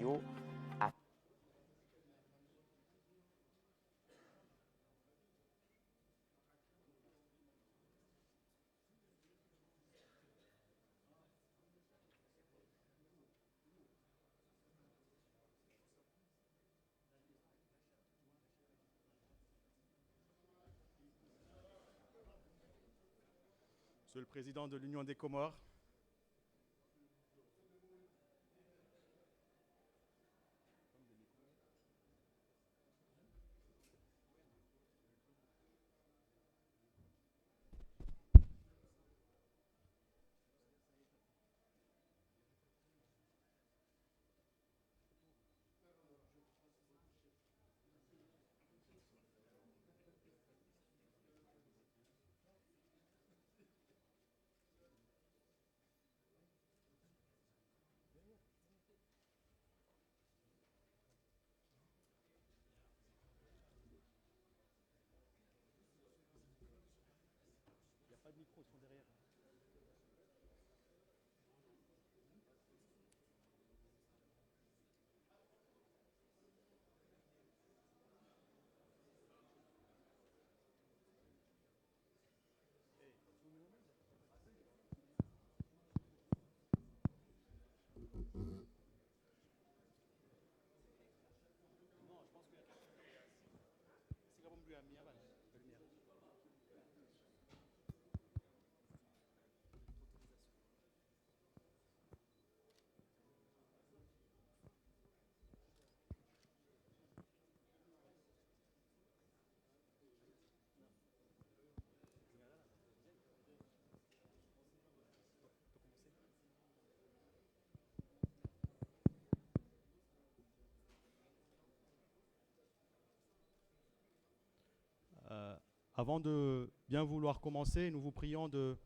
sociaux à Monsieur le Président de l'Union des Comores, avant de bien vouloir commencer, nous vous prions de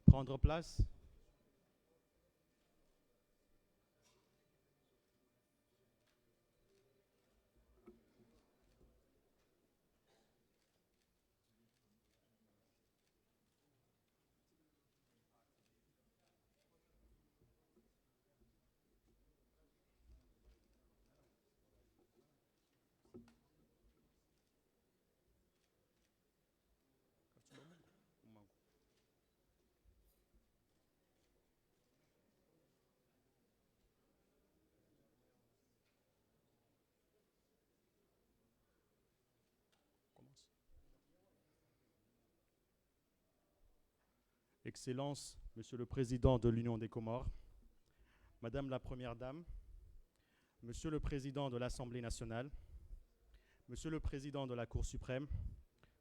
prendre place. Excellences, Monsieur le Président de l'Union des Comores, Madame la Première Dame, Monsieur le Président de l'Assemblée nationale, Monsieur le Président de la Cour suprême,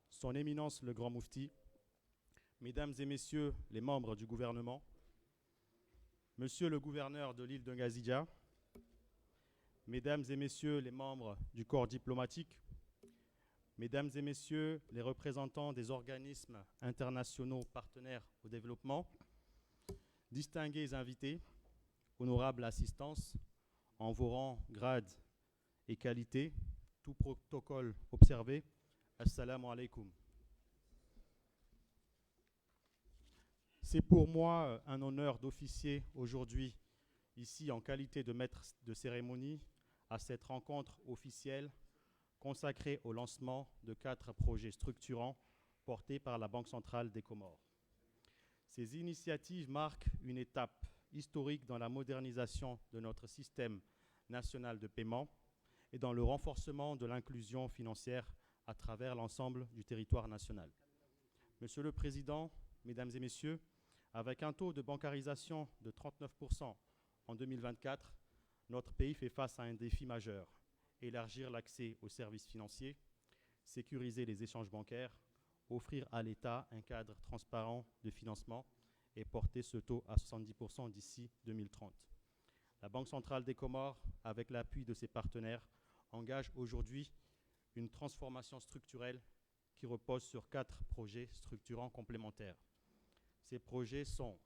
Son Éminence le Grand Moufti, Mesdames et Messieurs les membres du gouvernement, Monsieur le Gouverneur de l'île de Ngazidja, Mesdames et Messieurs les membres du corps diplomatique, Mesdames et Messieurs les représentants des organismes internationaux partenaires au développement, distingués invités, honorable assistance, en vos rangs, grades et qualités, tout protocole observé, assalamu alaikum. C'est pour moi un honneur d'officier aujourd'hui, ici en qualité de maître de cérémonie, à cette rencontre officielle consacrée au lancement de 4 projets structurants portés par la Banque centrale des Comores. Ces initiatives marquent une étape historique dans la modernisation de notre système national de paiement et dans le renforcement de l'inclusion financière à travers l'ensemble du territoire national. Monsieur le Président, Mesdames et Messieurs, avec un taux de bancarisation de 39% en 2024, notre pays fait face à un défi majeur: élargir l'accès aux services financiers, sécuriser les échanges bancaires, offrir à l'État un cadre transparent de financement et porter ce taux à 70% d'ici 2030. La Banque centrale des Comores, avec l'appui de ses partenaires, engage aujourd'hui une transformation structurelle qui repose sur 4 projets structurants complémentaires. Ces projets sont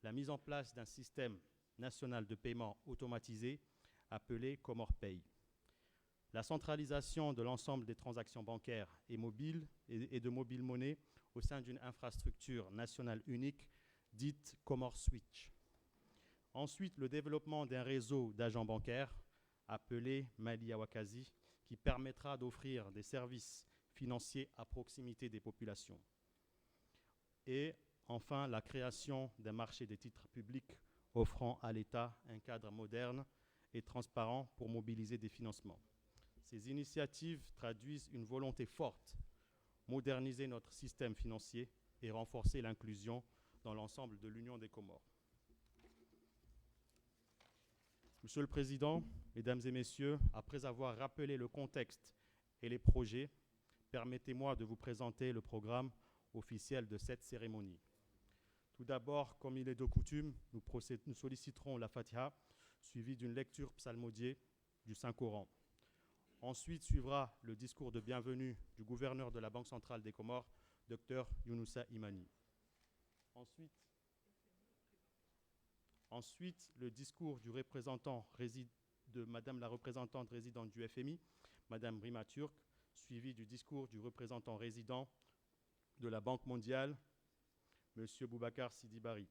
la mise en place d'un système national de paiement automatisé appelé Comore Pay, la centralisation de l'ensemble des transactions bancaires et mobiles et de mobile monnaie au sein d'une infrastructure nationale unique dite Comore Switch. Ensuite, le développement d'un réseau d'agents bancaires appelé Mali Awakazi, qui permettra d'offrir des services financiers à proximité des populations. Et enfin, la création d'un marché des titres publics offrant à l'État un cadre moderne et transparent pour mobiliser des financements. Ces initiatives traduisent une volonté forte, moderniser notre système financier et renforcer l'inclusion dans l'ensemble de l'Union des Comores. Monsieur le Président, Mesdames et Messieurs, après avoir rappelé le contexte et les projets, permettez-moi de vous présenter le programme officiel de cette cérémonie. Tout d'abord, comme il est de coutume, nous solliciterons la Fatiha, suivie d'une lecture psalmodiée du Saint-Coran. Ensuite suivra le discours de bienvenue du gouverneur de la Banque centrale des Comores, Dr Younoussa Imani. Ensuite, le discours du représentant de Madame la représentante résidente du FMI, Madame Rima Turk, suivi du discours du représentant résident de la Banque mondiale, Monsieur Boubacar Sidi Bari.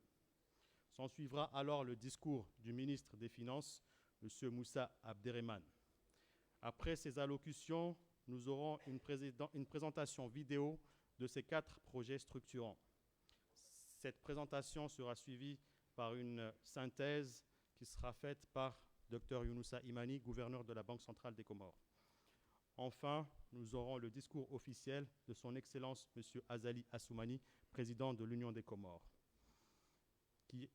S'en suivra alors le discours du ministre des Finances, Monsieur Moussa Abderrahmane. Après ces allocutions, nous aurons une présentation vidéo de ces 4 projets structurants. Cette présentation sera suivie par une synthèse qui sera faite par Dr Younoussa Imani, gouverneur de la Banque centrale des Comores. Enfin, nous aurons le discours officiel de son Excellence M. Azali Assoumani, président de l'Union des Comores, qui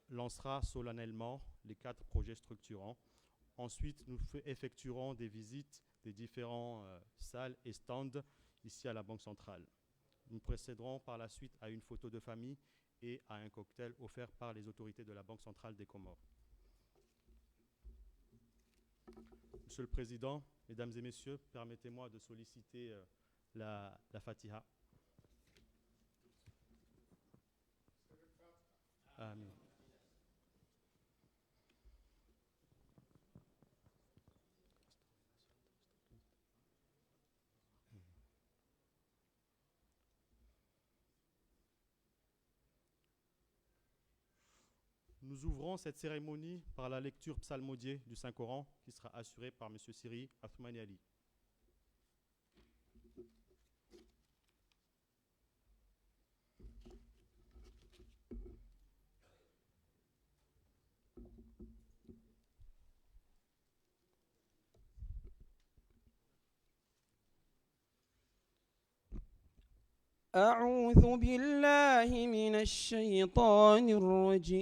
lancera solennellement les 4 projets structurants. Ensuite, nous effectuerons des visites des différentes salles et stands ici à la Banque centrale. Nous procéderons par la suite à une photo de famille et à un cocktail offert par les autorités de la Banque centrale des Comores. Monsieur le Président, Mesdames et Messieurs, permettez-moi de solliciter la Fatiha. Amen. Nous ouvrons cette cérémonie par la lecture psalmodiée du Saint-Coran qui sera assurée par M. Siri Athmani Ali. أعوذ بالله من الشيطان الرجيم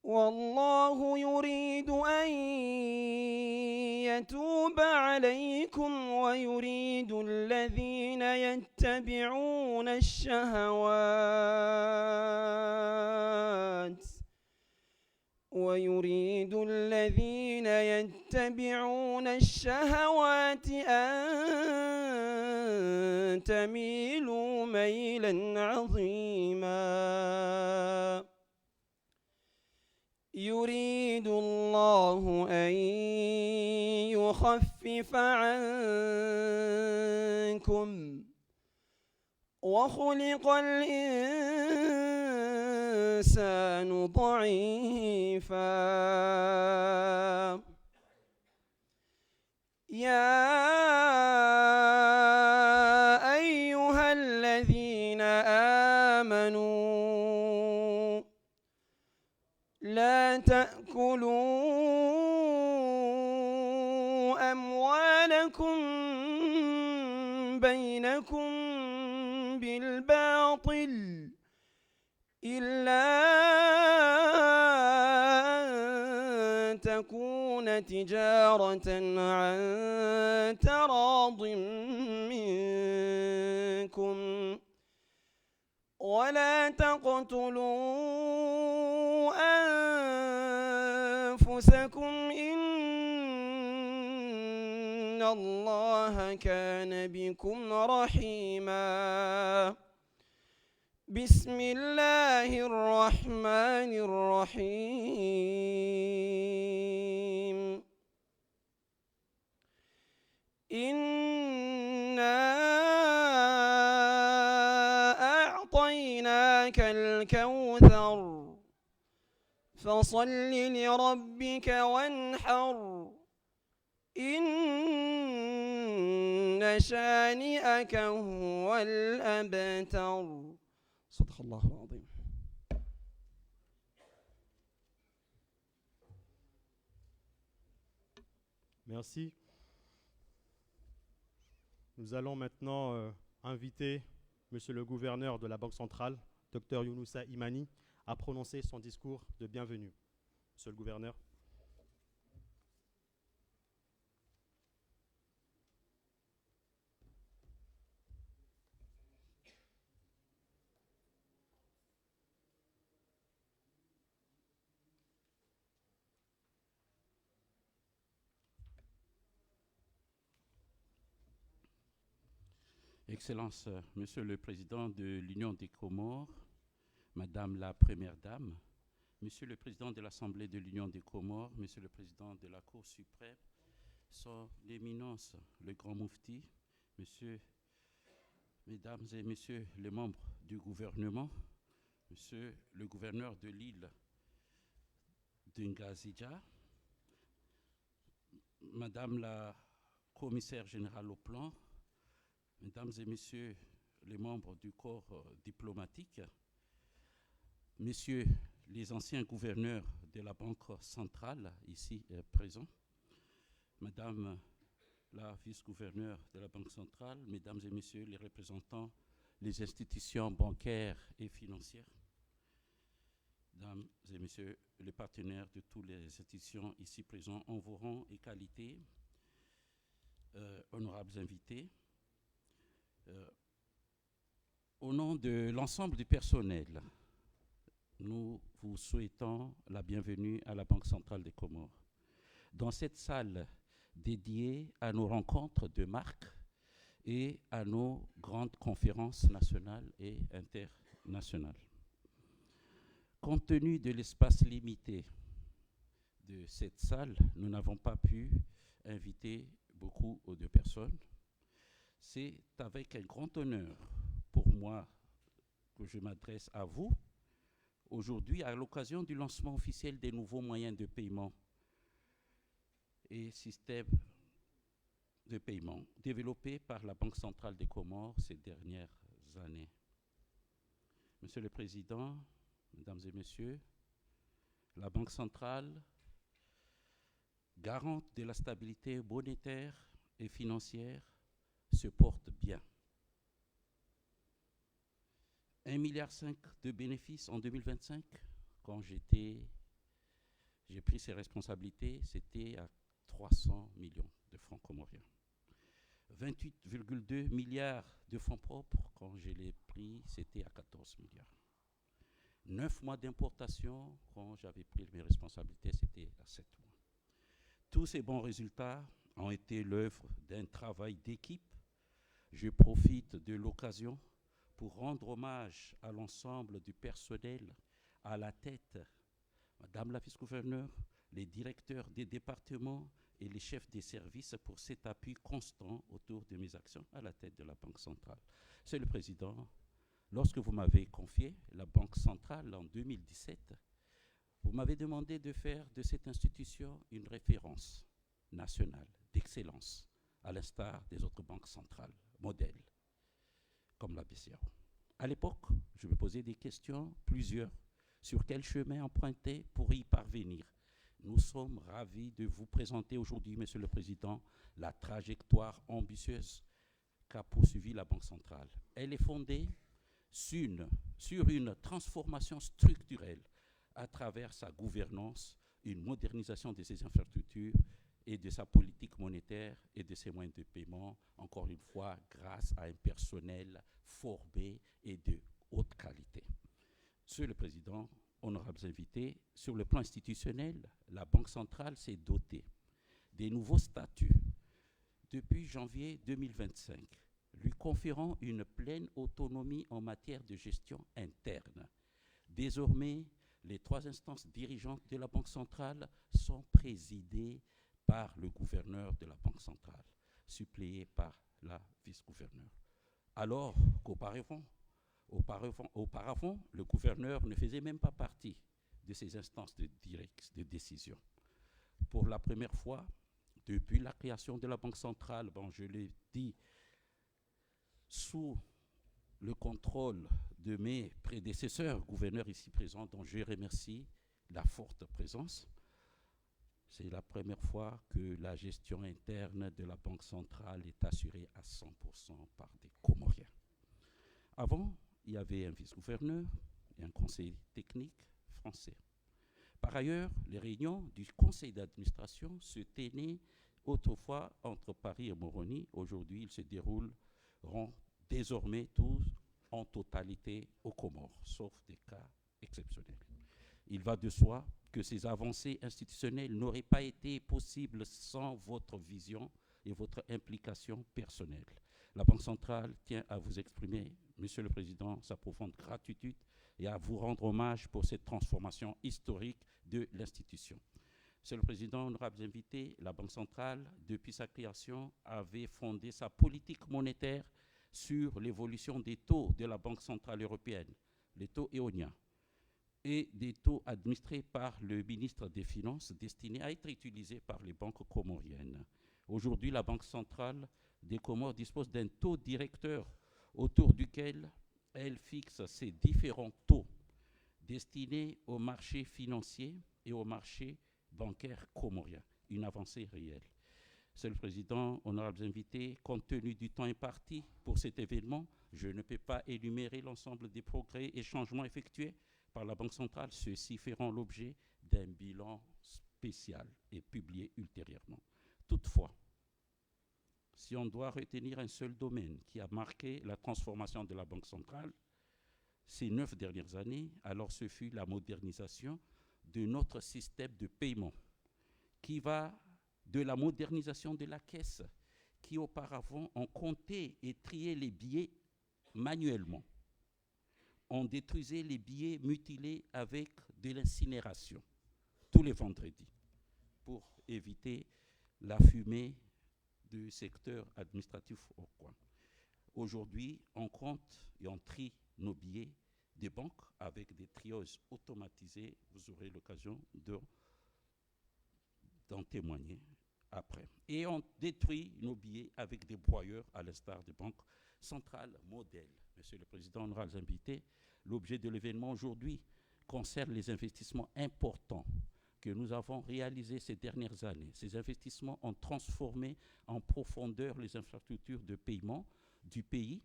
والله يريد أن يتوب عليكم ويريد الذين يتبعون الشهوات أن تميلوا ميلا عظيما يريد الله أن يخفف عنكم وخلق الإنسان ضعيفا يا أيها الذين آمنوا لا تأكلوا أموالكم بينكم بالباطل إلا أن تكون تجارة عن تراض منكم ولا تقتلوا أنفسكم إن الله كان بكم رحيما بسم الله الرحمن الرحيم إنا أعطيناك الكوثر الكوثر فصل لربك وانحر إن شانئك هو الأبتر. صدق الله العظيم. Merci. Nous allons maintenant inviter Monsieur le gouverneur de la Banque centrale, Dr Younoussa Imani, à prononcer son discours de bienvenue. Monsieur le gouverneur. Excellences, Monsieur le Président de l'Union des Comores, Madame la Première Dame, Monsieur le Président de l'Assemblée de l'Union des Comores, Monsieur le Président de la Cour suprême, Son Éminence le Grand Moufti, Mesdames et Messieurs les membres du gouvernement, Monsieur le gouverneur de l'île d'Ngazija, Madame la commissaire générale au plan, Mesdames et Messieurs les membres du corps diplomatique, Messieurs les anciens gouverneurs de la Banque centrale ici présents, Madame la vice-gouverneure de la Banque centrale, Mesdames et Messieurs les représentants des institutions bancaires et financières, Mesdames et Messieurs les partenaires de toutes les institutions ici présents en vos rangs et qualités, honorables invités, au nom de l'ensemble du personnel, nous vous souhaitons la bienvenue à la Banque centrale des Comores. Dans cette salle dédiée à nos rencontres de marque et à nos grandes conférences nationales et internationales. Compte tenu de l'espace limité de cette salle, nous n'avons pas pu inviter beaucoup de personnes. C'est avec un grand honneur pour moi que je m'adresse à vous aujourd'hui à l'occasion du lancement officiel des nouveaux moyens de paiement et systèmes de paiement développés par la Banque centrale des Comores ces dernières années. Monsieur le Président, Mesdames et Messieurs, la Banque centrale, garante de la stabilité monétaire et financière, se porte bien. 1,5 milliard de bénéfices en 2025. Quand j'ai pris ces responsabilités, c'était à 300 millions de francs comoriens. 28,2 milliards de fonds propres. Quand je l'ai pris, c'était à 14 milliards. 9 mois d'importation. Quand j'avais pris mes responsabilités, c'était à 7 mois. Tous ces bons résultats ont été l'œuvre d'un travail d'équipe. Je profite de l'occasion pour rendre hommage à l'ensemble du personnel à la tête, Madame la vice-gouverneure, les directeurs des départements et les chefs des services pour cet appui constant autour de mes actions à la tête de la Banque centrale. Monsieur le Président, lorsque vous m'avez confié la Banque centrale en 2017, vous m'avez demandé de faire de cette institution une référence nationale d'excellence, à l'instar des autres banques centrales, modèles, comme la BCAO. À l'époque, je me posais des questions, plusieurs, sur quel chemin emprunter pour y parvenir. Nous sommes ravis de vous présenter aujourd'hui, Monsieur le Président, la trajectoire ambitieuse qu'a poursuivie la Banque centrale. Elle est fondée sur une transformation structurelle à travers sa gouvernance, une modernisation de ses infrastructures et de sa politique monétaire et de ses moyens de paiement, encore une fois, grâce à un personnel formé et de haute qualité. Monsieur le Président, honorables invités, sur le plan institutionnel, la Banque centrale s'est dotée des nouveaux statuts depuis janvier 2025, lui conférant une pleine autonomie en matière de gestion interne. Désormais, les 3 instances dirigeantes de la Banque centrale sont présidées par le gouverneur de la Banque centrale, suppléé par la vice-gouverneure. Alors qu'auparavant, Auparavant, le gouverneur ne faisait même pas partie de ces instances de décision. Pour la première fois, depuis la création de la Banque centrale, je l'ai dit, sous le contrôle de mes prédécesseurs, gouverneurs ici présents, dont je remercie la forte présence, c'est la première fois que la gestion interne de la Banque centrale est assurée à 100% par des Comoriens. Avant, il y avait un vice-gouverneur et un conseil technique français. Par ailleurs, les réunions du conseil d'administration se tenaient autrefois entre Paris et Moroni. Aujourd'hui, ils se dérouleront désormais tous en totalité aux Comores, sauf des cas exceptionnels. Il va de soi que ces avancées institutionnelles n'auraient pas été possibles sans votre vision et votre implication personnelle. La Banque centrale tient à vous exprimer, Monsieur le Président, sa profonde gratitude et à vous rendre hommage pour cette transformation historique de l'institution. Monsieur le Président, honorables invités, la Banque centrale, depuis sa création, avait fondé sa politique monétaire sur l'évolution des taux de la Banque centrale européenne, les taux éoliens, et des taux administrés par le ministre des Finances destinés à être utilisés par les banques comoriennes. Aujourd'hui, la Banque centrale des Comores dispose d'un taux directeur autour duquel elle fixe ses différents taux destinés au marché financier et au marché bancaire comorien. Une avancée réelle. Monsieur le Président, honorables invités, compte tenu du temps imparti pour cet événement, je ne peux pas énumérer l'ensemble des progrès et changements effectués par la Banque centrale. Ceux-ci feront l'objet d'un bilan spécial et publié ultérieurement. Toutefois, si on doit retenir un seul domaine qui a marqué la transformation de la Banque centrale ces 9 dernières années, alors ce fut la modernisation de notre système de paiement, qui va de la modernisation de la caisse, qui auparavant on comptait et triait les billets manuellement. On détruisait les billets mutilés avec de l'incinération tous les vendredis pour éviter la fumée du secteur administratif au coin. Aujourd'hui, on compte et on trie nos billets des banques avec des trieuses automatisées. Vous aurez l'occasion d'en témoigner après. Et on détruit nos billets avec des broyeurs à l'instar des banques centrales modèles. Monsieur le Président, honorables invités, l'objet de l'événement aujourd'hui concerne les investissements importants que nous avons réalisés ces dernières années. Ces investissements ont transformé en profondeur les infrastructures de paiement du pays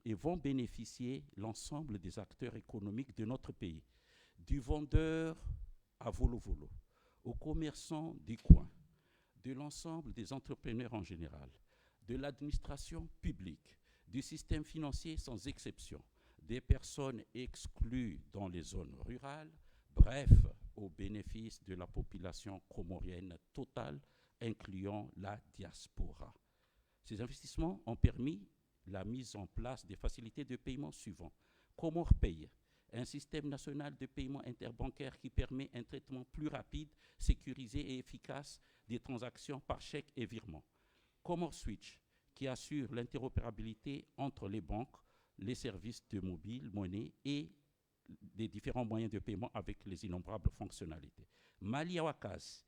et vont bénéficier l'ensemble des acteurs économiques de notre pays, du vendeur à volo-volo, aux commerçants du coin, de l'ensemble des entrepreneurs en général, de l'administration publique, du système financier sans exception, des personnes exclues dans les zones rurales, bref, au bénéfice de la population comorienne totale, incluant la diaspora. Ces investissements ont permis la mise en place des facilités de paiement suivantes. Comores Pay, un système national de paiement interbancaire qui permet un traitement plus rapide, sécurisé et efficace des transactions par chèque et virement. Comores Switch, qui assure l'interopérabilité entre les banques, les services de mobile, monnaie et des différents moyens de paiement avec les innombrables fonctionnalités. Maliawakaz,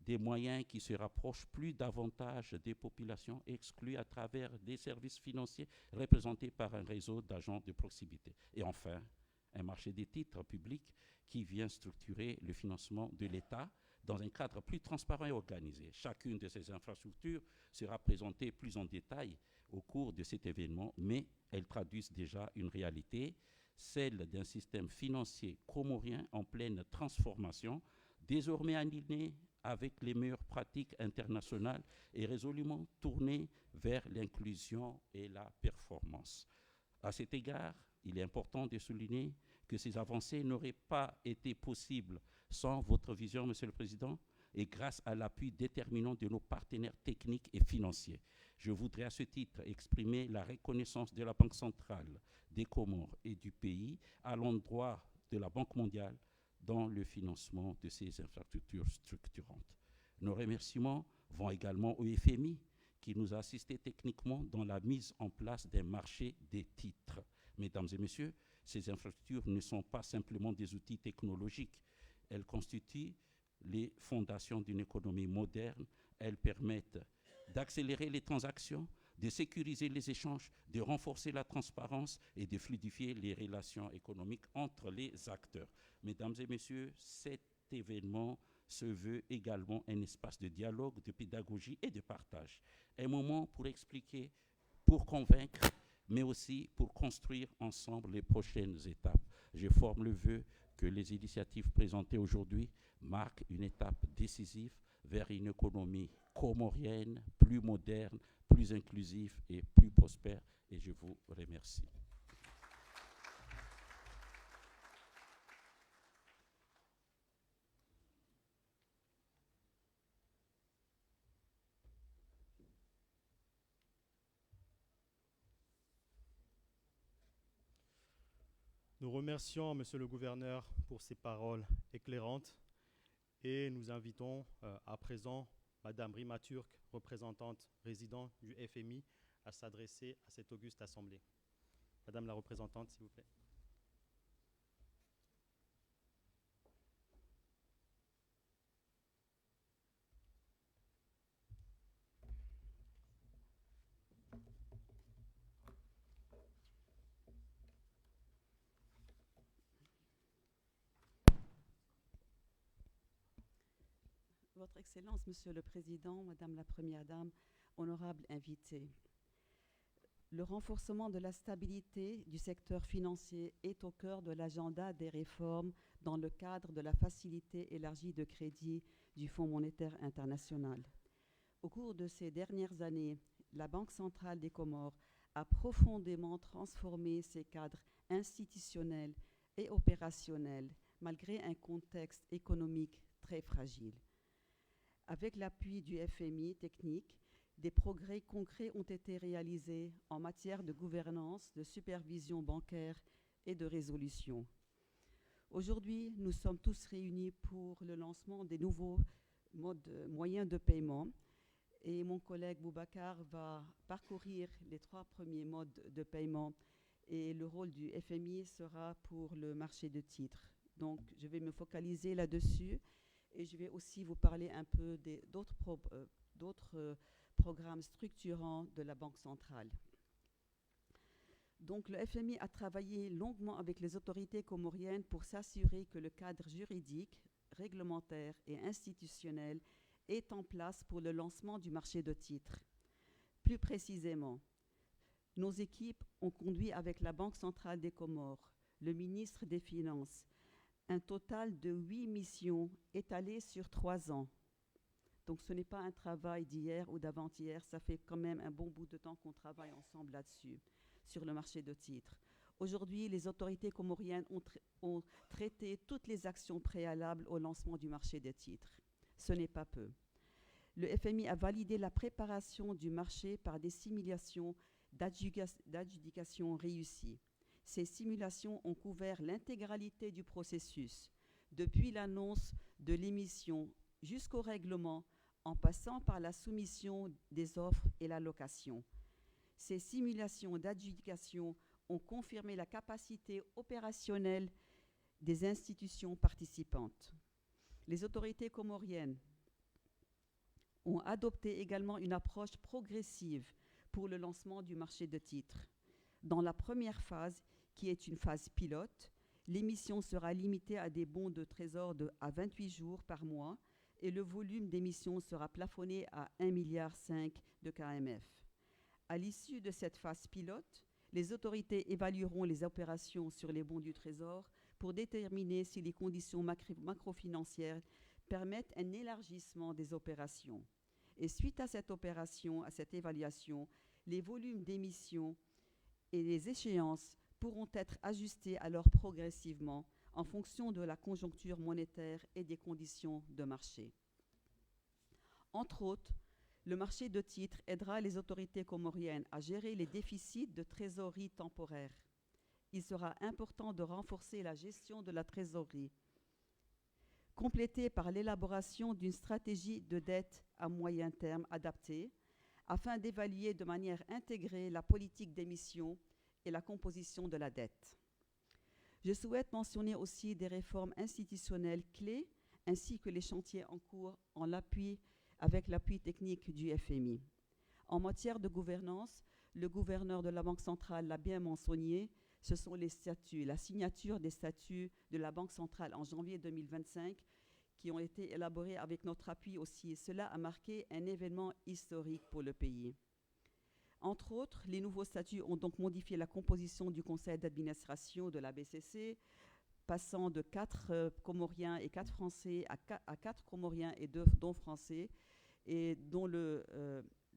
des moyens qui se rapprochent plus davantage des populations exclues à travers des services financiers représentés par un réseau d'agents de proximité. Et enfin, un marché des titres publics qui vient structurer le financement de l'État dans un cadre plus transparent et organisé. Chacune de ces infrastructures sera présentée plus en détail au cours de cet événement, mais elles traduisent déjà une réalité, celle d'un système financier comorien en pleine transformation, désormais aligné avec les meilleures pratiques internationales et résolument tourné vers l'inclusion et la performance. À cet égard, il est important de souligner que ces avancées n'auraient pas été possibles sans votre vision, Monsieur le Président, et grâce à l'appui déterminant de nos partenaires techniques et financiers. Je voudrais à ce titre exprimer la reconnaissance de la Banque centrale des Comores et du pays à l'endroit de la Banque mondiale dans le financement de ces infrastructures structurantes. Nos remerciements vont également au FMI qui nous a assistés techniquement dans la mise en place d'un marché des titres. Mesdames et messieurs, Ces infrastructures ne sont pas simplement des outils technologiques. Elles constituent les fondations d'une économie moderne. Elles permettent d'accélérer les transactions, de sécuriser les échanges, de renforcer la transparence et de fluidifier les relations économiques entre les acteurs. Mesdames et messieurs, cet événement se veut également un espace de dialogue, de pédagogie et de partage. Un moment pour expliquer, pour convaincre, mais aussi pour construire ensemble les prochaines étapes. Je forme le vœu que les initiatives présentées aujourd'hui marquent une étape décisive vers une économie comorienne, plus moderne, plus inclusive et plus prospère. Et je vous remercie. Nous remercions Monsieur le gouverneur pour ces paroles éclairantes et nous invitons à présent Madame Rima Turk, représentante résidente du FMI, à s'adresser à cette auguste assemblée. Madame la représentante, s'il vous plaît. Votre Excellence, Monsieur le Président, Madame la Première Dame, honorables invités. Le renforcement de la stabilité du secteur financier est au cœur de l'agenda des réformes dans le cadre de la facilité élargie de crédit du Fonds monétaire international. Au cours de ces dernières années, la Banque centrale des Comores a profondément transformé ses cadres institutionnels et opérationnels malgré un contexte économique très fragile. Avec l'appui du FMI technique, des progrès concrets ont été réalisés en matière de gouvernance, de supervision bancaire et de résolution. Aujourd'hui, nous sommes tous réunis pour le lancement des nouveaux moyens de paiement et mon collègue Boubacar va parcourir les 3 premiers modes de paiement et le rôle du FMI sera pour le marché de titres. Donc, je vais me focaliser là-dessus. Et je vais aussi vous parler un peu d'autres programmes structurants de la Banque centrale. Donc, le FMI a travaillé longuement avec les autorités comoriennes pour s'assurer que le cadre juridique, réglementaire et institutionnel est en place pour le lancement du marché de titres. Plus précisément, nos équipes ont conduit avec la Banque centrale des Comores, le ministre des Finances, un total de 8 missions étalées sur 3 ans. Donc ce n'est pas un travail d'hier ou d'avant-hier, ça fait quand même un bon bout de temps qu'on travaille ensemble là-dessus, sur le marché de titres. Aujourd'hui, les autorités comoriennes ont traité toutes les actions préalables au lancement du marché des titres. Ce n'est pas peu. Le FMI a validé la préparation du marché par des simulations d'adjudication réussies. Ces simulations ont couvert l'intégralité du processus, depuis l'annonce de l'émission jusqu'au règlement, en passant par la soumission des offres et la location. Ces simulations d'adjudication ont confirmé la capacité opérationnelle des institutions participantes. Les autorités comoriennes ont adopté également une approche progressive pour le lancement du marché de titres. Dans la première phase, qui est une phase pilote, l'émission sera limitée à des bons de trésor à 28 jours par mois et le volume d'émission sera plafonné à 1,5 milliard de KMF. À l'issue de cette phase pilote, les autorités évalueront les opérations sur les bons du trésor pour déterminer si les conditions macrofinancières permettent un élargissement des opérations. Et suite à cette opération, à cette évaluation, les volumes d'émission et les échéances pourront être ajustés alors progressivement en fonction de la conjoncture monétaire et des conditions de marché. Entre autres, le marché de titres aidera les autorités comoriennes à gérer les déficits de trésorerie temporaire. Il sera important de renforcer la gestion de la trésorerie, complétée par l'élaboration d'une stratégie de dette à moyen terme adaptée, afin d'évaluer de manière intégrée la politique d'émission et la composition de la dette. Je souhaite mentionner aussi des réformes institutionnelles clés ainsi que les chantiers en cours avec l'appui technique du FMI. En matière de gouvernance, le gouverneur de la Banque centrale l'a bien mentionné, ce sont les statuts, la signature des statuts de la Banque centrale en janvier 2025 qui ont été élaborés avec notre appui aussi. Cela a marqué un événement historique pour le pays. Entre autres, les nouveaux statuts ont donc modifié la composition du conseil d'administration de la BCC, passant de 4 Comoriens et 4 Français à 4 Comoriens et 2 Français, et dont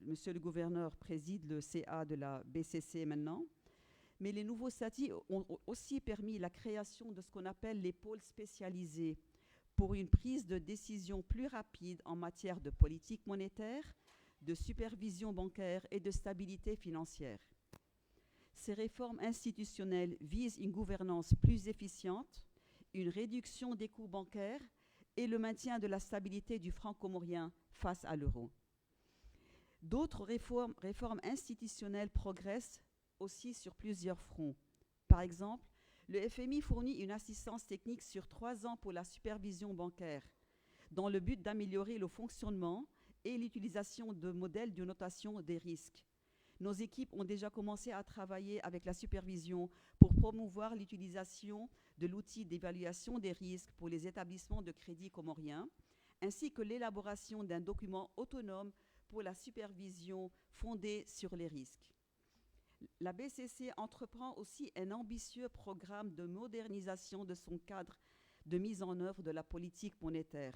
monsieur le gouverneur préside le CA de la BCC maintenant. Mais les nouveaux statuts ont aussi permis la création de ce qu'on appelle les pôles spécialisés pour une prise de décision plus rapide en matière de politique monétaire, de supervision bancaire et de stabilité financière. Ces réformes institutionnelles visent une gouvernance plus efficiente, une réduction des coûts bancaires et le maintien de la stabilité du franc comorien face à l'euro. D'autres réformes institutionnelles progressent aussi sur plusieurs fronts. Par exemple, le FMI fournit une assistance technique sur 3 ans pour la supervision bancaire, dans le but d'améliorer le fonctionnement et l'utilisation de modèles de notation des risques. Nos équipes ont déjà commencé à travailler avec la supervision pour promouvoir l'utilisation de l'outil d'évaluation des risques pour les établissements de crédit comoriens, ainsi que l'élaboration d'un document autonome pour la supervision fondée sur les risques. La BCC entreprend aussi un ambitieux programme de modernisation de son cadre de mise en œuvre de la politique monétaire.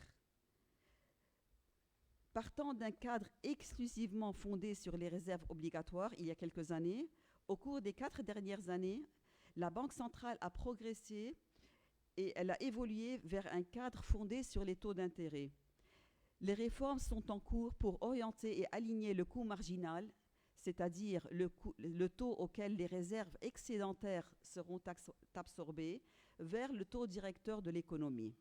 Partant d'un cadre exclusivement fondé sur les réserves obligatoires il y a quelques années, au cours des 4 dernières années, la Banque centrale a progressé et elle a évolué vers un cadre fondé sur les taux d'intérêt. Les réformes sont en cours pour orienter et aligner le coût marginal, c'est-à-dire le taux auquel les réserves excédentaires seront absorbées, vers le taux directeur de l'économie.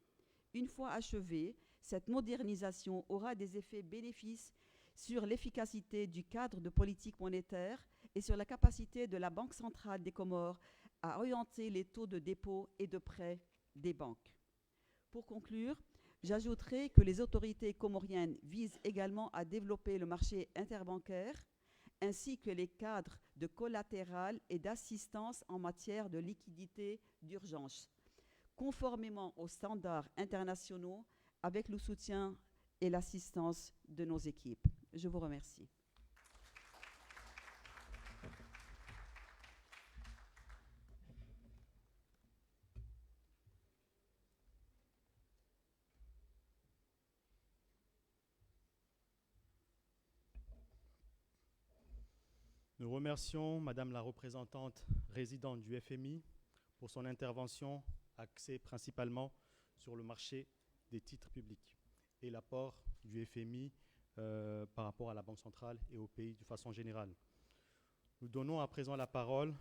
Une fois achevée, cette modernisation aura des effets bénéfices sur l'efficacité du cadre de politique monétaire et sur la capacité de la Banque centrale des Comores à orienter les taux de dépôt et de prêt des banques. Pour conclure, j'ajouterai que les autorités comoriennes visent également à développer le marché interbancaire ainsi que les cadres de collatéral et d'assistance en matière de liquidité d'urgence, conformément aux standards internationaux avec le soutien et l'assistance de nos équipes. Je vous remercie. Nous remercions Madame la représentante résidente du FMI pour son intervention axée principalement sur le marché des titres publics et l'apport du FMI par rapport à la Banque centrale et au pays de façon générale. Nous donnons à présent la parole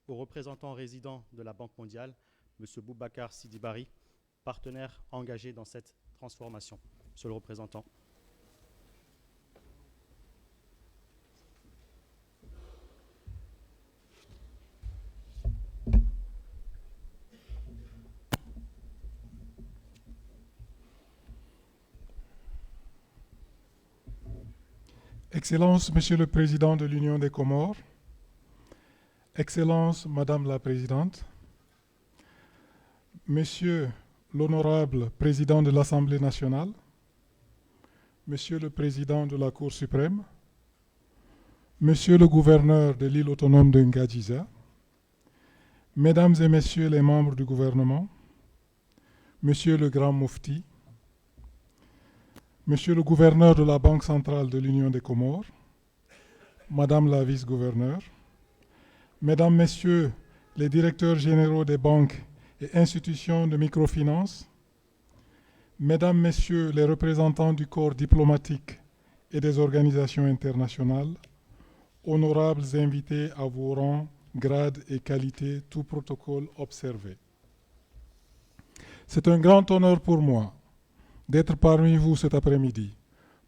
au représentant résident de la Banque mondiale, M. Boubacar Sidibari, partenaire engagé dans cette transformation. Monsieur le représentant. Excellences, Monsieur le Président de l'Union des Comores, Excellences, Madame la Présidente, Monsieur l'Honorable Président de l'Assemblée nationale, Monsieur le Président de la Cour suprême, Monsieur le Gouverneur de l'île autonome de Ngadjiza, Mesdames et Messieurs les membres du gouvernement, Monsieur le Grand Moufti, Monsieur le gouverneur de la Banque centrale de l'Union des Comores, Madame la vice-gouverneure, Mesdames, Messieurs les directeurs généraux des banques et institutions de microfinance, Mesdames, Messieurs les représentants du corps diplomatique et des organisations internationales, honorables invités à vos rangs, grades et qualités, tout protocole observé. C'est un grand honneur pour moi d'être parmi vous cet après-midi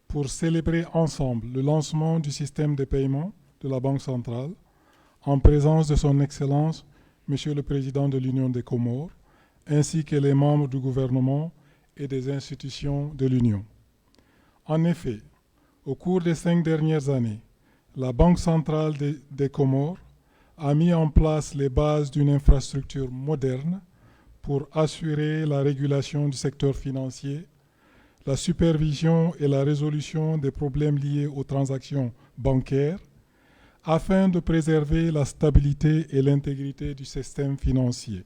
pour célébrer ensemble le lancement du système de paiement de la Banque centrale en présence de son Excellence, Monsieur le Président de l'Union des Comores, ainsi que les membres du gouvernement et des institutions de l'Union. En effet, au cours des 5 dernières années, la Banque centrale des Comores a mis en place les bases d'une infrastructure moderne pour assurer la régulation du secteur financier, la supervision et la résolution des problèmes liés aux transactions bancaires, afin de préserver la stabilité et l'intégrité du système financier.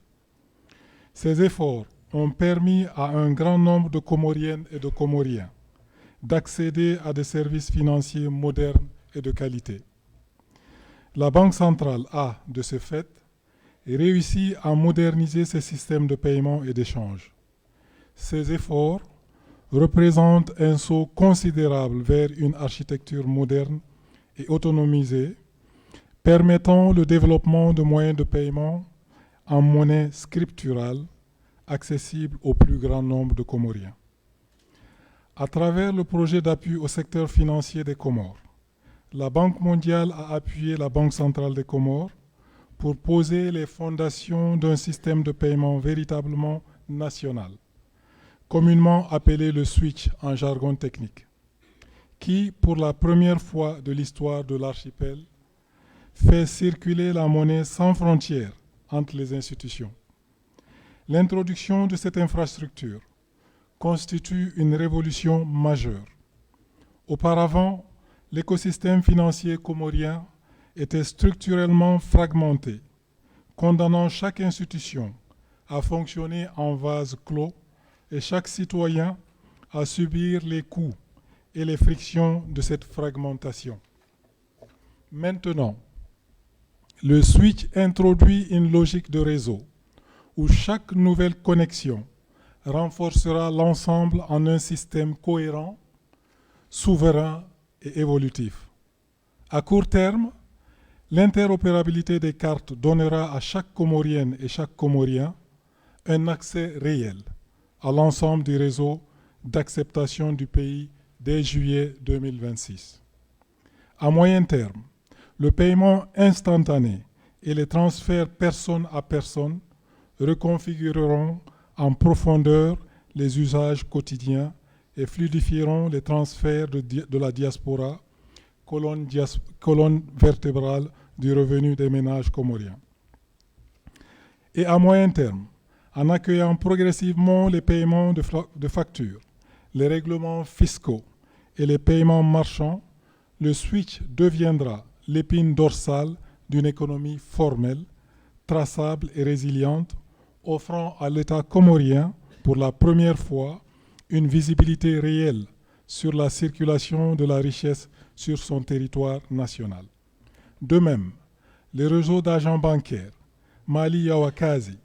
Ces efforts ont permis à un grand nombre de Comoriennes et de Comoriens d'accéder à des services financiers modernes et de qualité. La Banque centrale a, de ce fait, réussi à moderniser ses systèmes de paiement et d'échange. Ces efforts représentent un saut considérable vers une architecture moderne et autonomisée, permettant le développement de moyens de paiement en monnaie scripturale accessible au plus grand nombre de Comoriens. À travers le projet d'appui au secteur financier des Comores, la Banque mondiale a appuyé la Banque centrale des Comores pour poser les fondations d'un système de paiement véritablement national, communément appelé le switch en jargon technique, qui, pour la première fois de l'histoire de l'archipel, fait circuler la monnaie sans frontières entre les institutions. L'introduction de cette infrastructure constitue une révolution majeure. Auparavant, l'écosystème financier comorien était structurellement fragmenté, condamnant chaque institution à fonctionner en vase clos et chaque citoyen à subir les coûts et les frictions de cette fragmentation. Maintenant, le switch introduit une logique de réseau où chaque nouvelle connexion renforcera l'ensemble en un système cohérent, souverain et évolutif. À court terme, l'interopérabilité des cartes donnera à chaque Comorienne et chaque Comorien un accès réel à l'ensemble du réseau d'acceptation du pays dès juillet 2026. À moyen terme, le paiement instantané et les transferts personne à personne reconfigureront en profondeur les usages quotidiens et fluidifieront les transferts de la diaspora, colonne vertébrale du revenu des ménages comoriens. Et à moyen terme, en accueillant progressivement les paiements de factures, les règlements fiscaux et les paiements marchands, le switch deviendra l'épine dorsale d'une économie formelle, traçable et résiliente, offrant à l'État comorien, pour la première fois, une visibilité réelle sur la circulation de la richesse sur son territoire national. De même, les réseaux d'agents bancaires, Mali Yawakazi,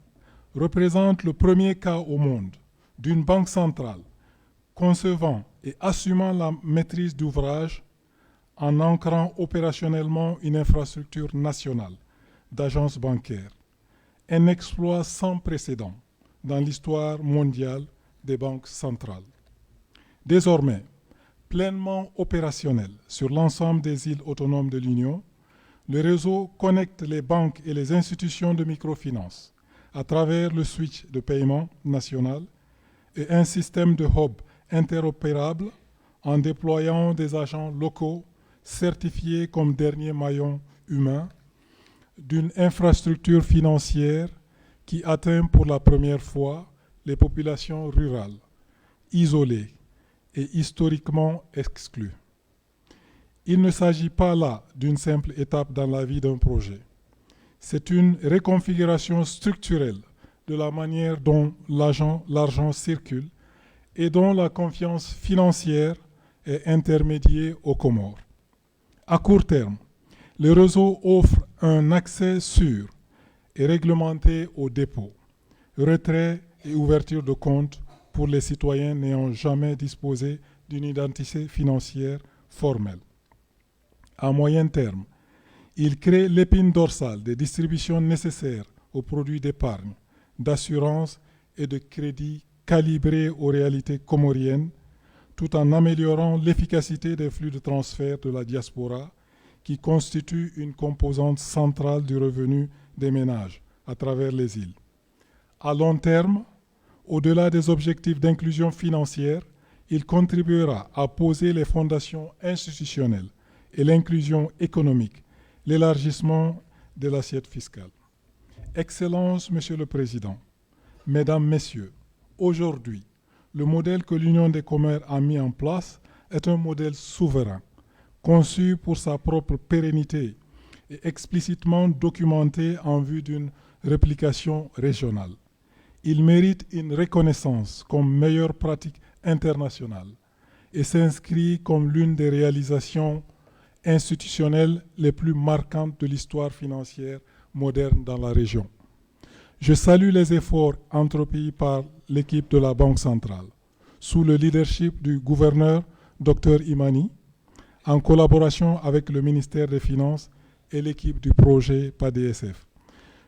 représentent le premier cas au monde d'une banque centrale concevant et assumant la maîtrise d'ouvrage en ancrant opérationnellement une infrastructure nationale d'agences bancaires, un exploit sans précédent dans l'histoire mondiale des banques centrales. Désormais, pleinement opérationnel sur l'ensemble des îles autonomes de l'Union, le réseau connecte les banques et les institutions de microfinance à travers le switch de paiement national et un système de hub interopérable en déployant des agents locaux certifiés comme dernier maillon humain d'une infrastructure financière qui atteint pour la première fois les populations rurales, isolées et historiquement exclues. Il ne s'agit pas là d'une simple étape dans la vie d'un projet. C'est une reconfiguration structurelle de la manière dont l'argent circule et dont la confiance financière est intermédiée aux Comores. À court terme, le réseau offre un accès sûr et réglementé aux dépôts, retraits et ouverture de compte pour les citoyens n'ayant jamais disposé d'une identité financière formelle. À moyen terme, il crée l'épine dorsale des distributions nécessaires aux produits d'épargne, d'assurance et de crédit calibrés aux réalités comoriennes, tout en améliorant l'efficacité des flux de transfert de la diaspora, qui constitue une composante centrale du revenu des ménages, à travers les îles. À long terme, au-delà des objectifs d'inclusion financière, il contribuera à poser les fondations institutionnelles et l'inclusion économique, l'élargissement de l'assiette fiscale. Excellences, Monsieur le Président, Mesdames, Messieurs, aujourd'hui, le modèle que l'Union des commerces a mis en place est un modèle souverain, conçu pour sa propre pérennité et explicitement documenté en vue d'une réplication régionale. Il mérite une reconnaissance comme meilleure pratique internationale et s'inscrit comme l'une des réalisations institutionnelles les plus marquantes de l'histoire financière moderne dans la région. Je salue les efforts entrepris par l'équipe de la Banque centrale, sous le leadership du gouverneur Dr Imani, en collaboration avec le ministère des Finances et l'équipe du projet PADSF.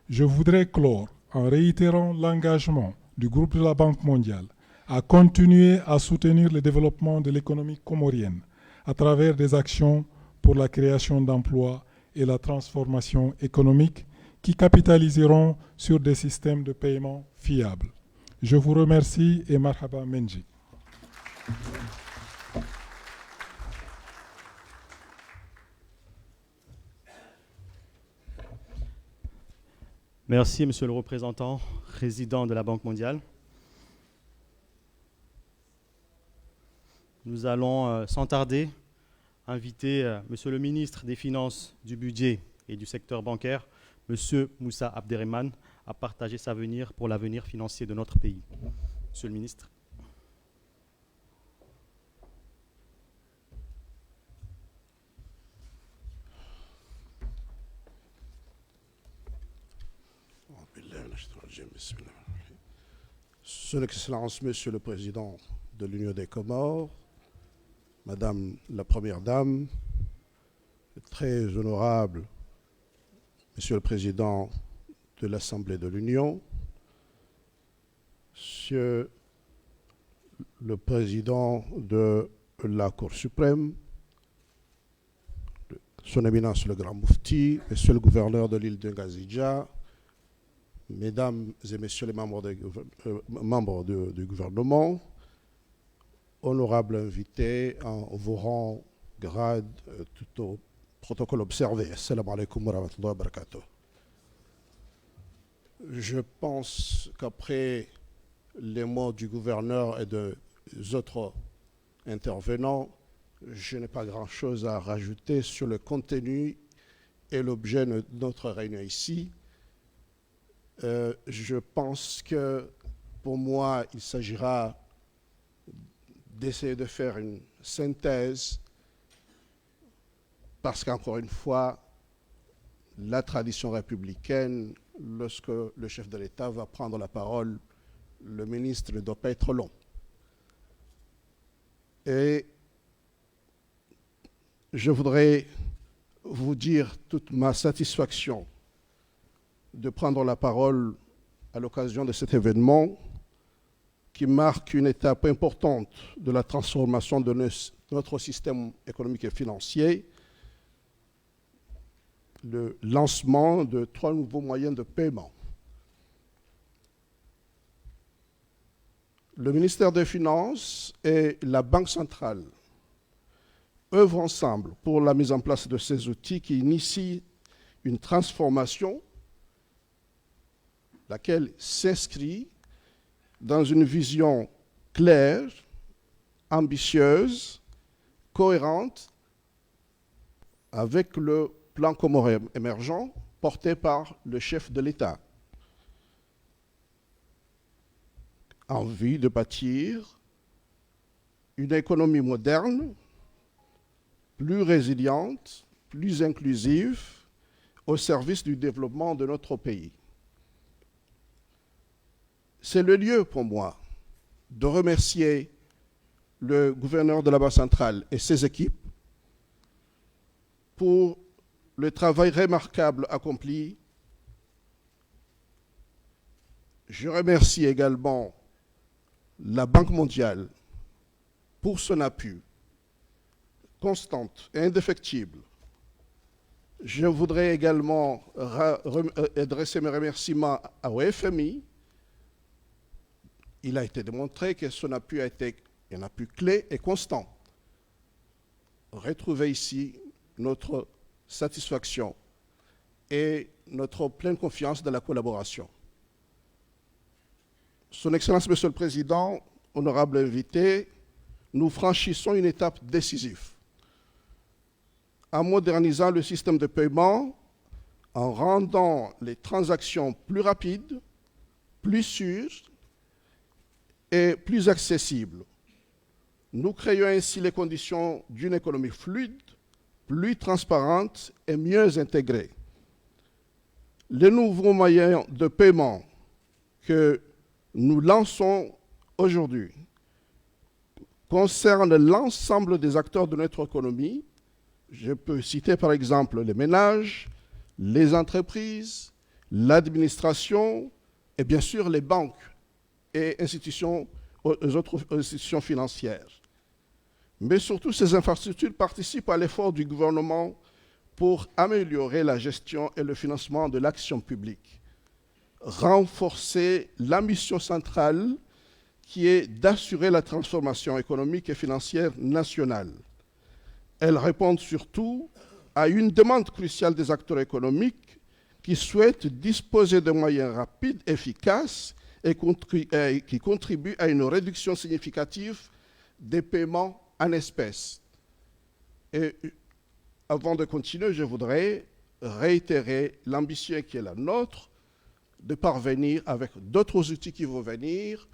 Je voudrais clore en réitérant l'engagement du groupe de la Banque mondiale à continuer à soutenir le développement de l'économie comorienne à travers des actions pour la création d'emplois et la transformation économique qui capitaliseront sur des systèmes de paiement fiables. Je vous remercie et marhaba menji. Merci, Monsieur le représentant, résident de la Banque mondiale. Nous allons, sans tarder, inviter Monsieur le ministre des Finances, du Budget et du secteur bancaire, Monsieur Moussa Abderrahmane, à partager sa venir pour l'avenir financier de notre pays. Monsieur le ministre. Son Excellence, Monsieur le Président de l'Union des Comores, Madame la Première Dame, très honorable Monsieur le Président de l'Assemblée de l'Union, Monsieur le Président de la Cour suprême, Son Éminence le Grand Moufti, Monsieur le Gouverneur de l'île de Ngazidja, Mesdames et Messieurs les membres du gouvernement, honorables invités en vos rangs, grades, tout au protocole observé. Assalamu alaikum wa rahmatullahi wa barakatuh. Je pense qu'après les mots du gouverneur et des autres intervenants, je n'ai pas grand-chose à rajouter sur le contenu et l'objet de notre réunion ici. Je pense que pour moi, il s'agira d'essayer de faire une synthèse parce qu'encore une fois, la tradition républicaine, lorsque le chef de l'État va prendre la parole, le ministre ne doit pas être long. Et je voudrais vous dire toute ma satisfaction de prendre la parole à l'occasion de cet événement qui marque une étape importante de la transformation de notre système économique et financier, le lancement de 3 nouveaux moyens de paiement. Le ministère des Finances et la Banque centrale œuvrent ensemble pour la mise en place de ces outils qui initient une transformation laquelle s'inscrit dans une vision claire, ambitieuse, cohérente avec le plan comorien émergent porté par le chef de l'État, en vue de bâtir une économie moderne, plus résiliente, plus inclusive, au service du développement de notre pays. C'est le lieu pour moi de remercier le gouverneur de la Banque centrale et ses équipes pour le travail remarquable accompli. Je remercie également la Banque mondiale pour son appui constante et indéfectible. Je voudrais également adresser mes remerciements au FMI. Il a été démontré que son appui a été un appui clé et constant. Retrouvez ici notre satisfaction et notre pleine confiance dans la collaboration. Son Excellence, Monsieur le Président, honorable invité, nous franchissons une étape décisive en modernisant le système de paiement, en rendant les transactions plus rapides, plus sûres et plus accessibles. Nous créons ainsi les conditions d'une économie fluide, plus transparente et mieux intégrée. Les nouveaux moyens de paiement que nous lançons aujourd'hui concernent l'ensemble des acteurs de notre économie. Je peux citer par exemple les ménages, les entreprises, l'administration et bien sûr les banques et les autres institutions financières. Mais surtout, ces infrastructures participent à l'effort du gouvernement pour améliorer la gestion et le financement de l'action publique, renforcer la mission centrale qui est d'assurer la transformation économique et financière nationale. Elles répondent surtout à une demande cruciale des acteurs économiques qui souhaitent disposer de moyens rapides, efficaces et qui contribuent à une réduction significative des paiements en espèces. Et avant de continuer, je voudrais réitérer l'ambition qui est la nôtre de parvenir, avec d'autres outils qui vont venir,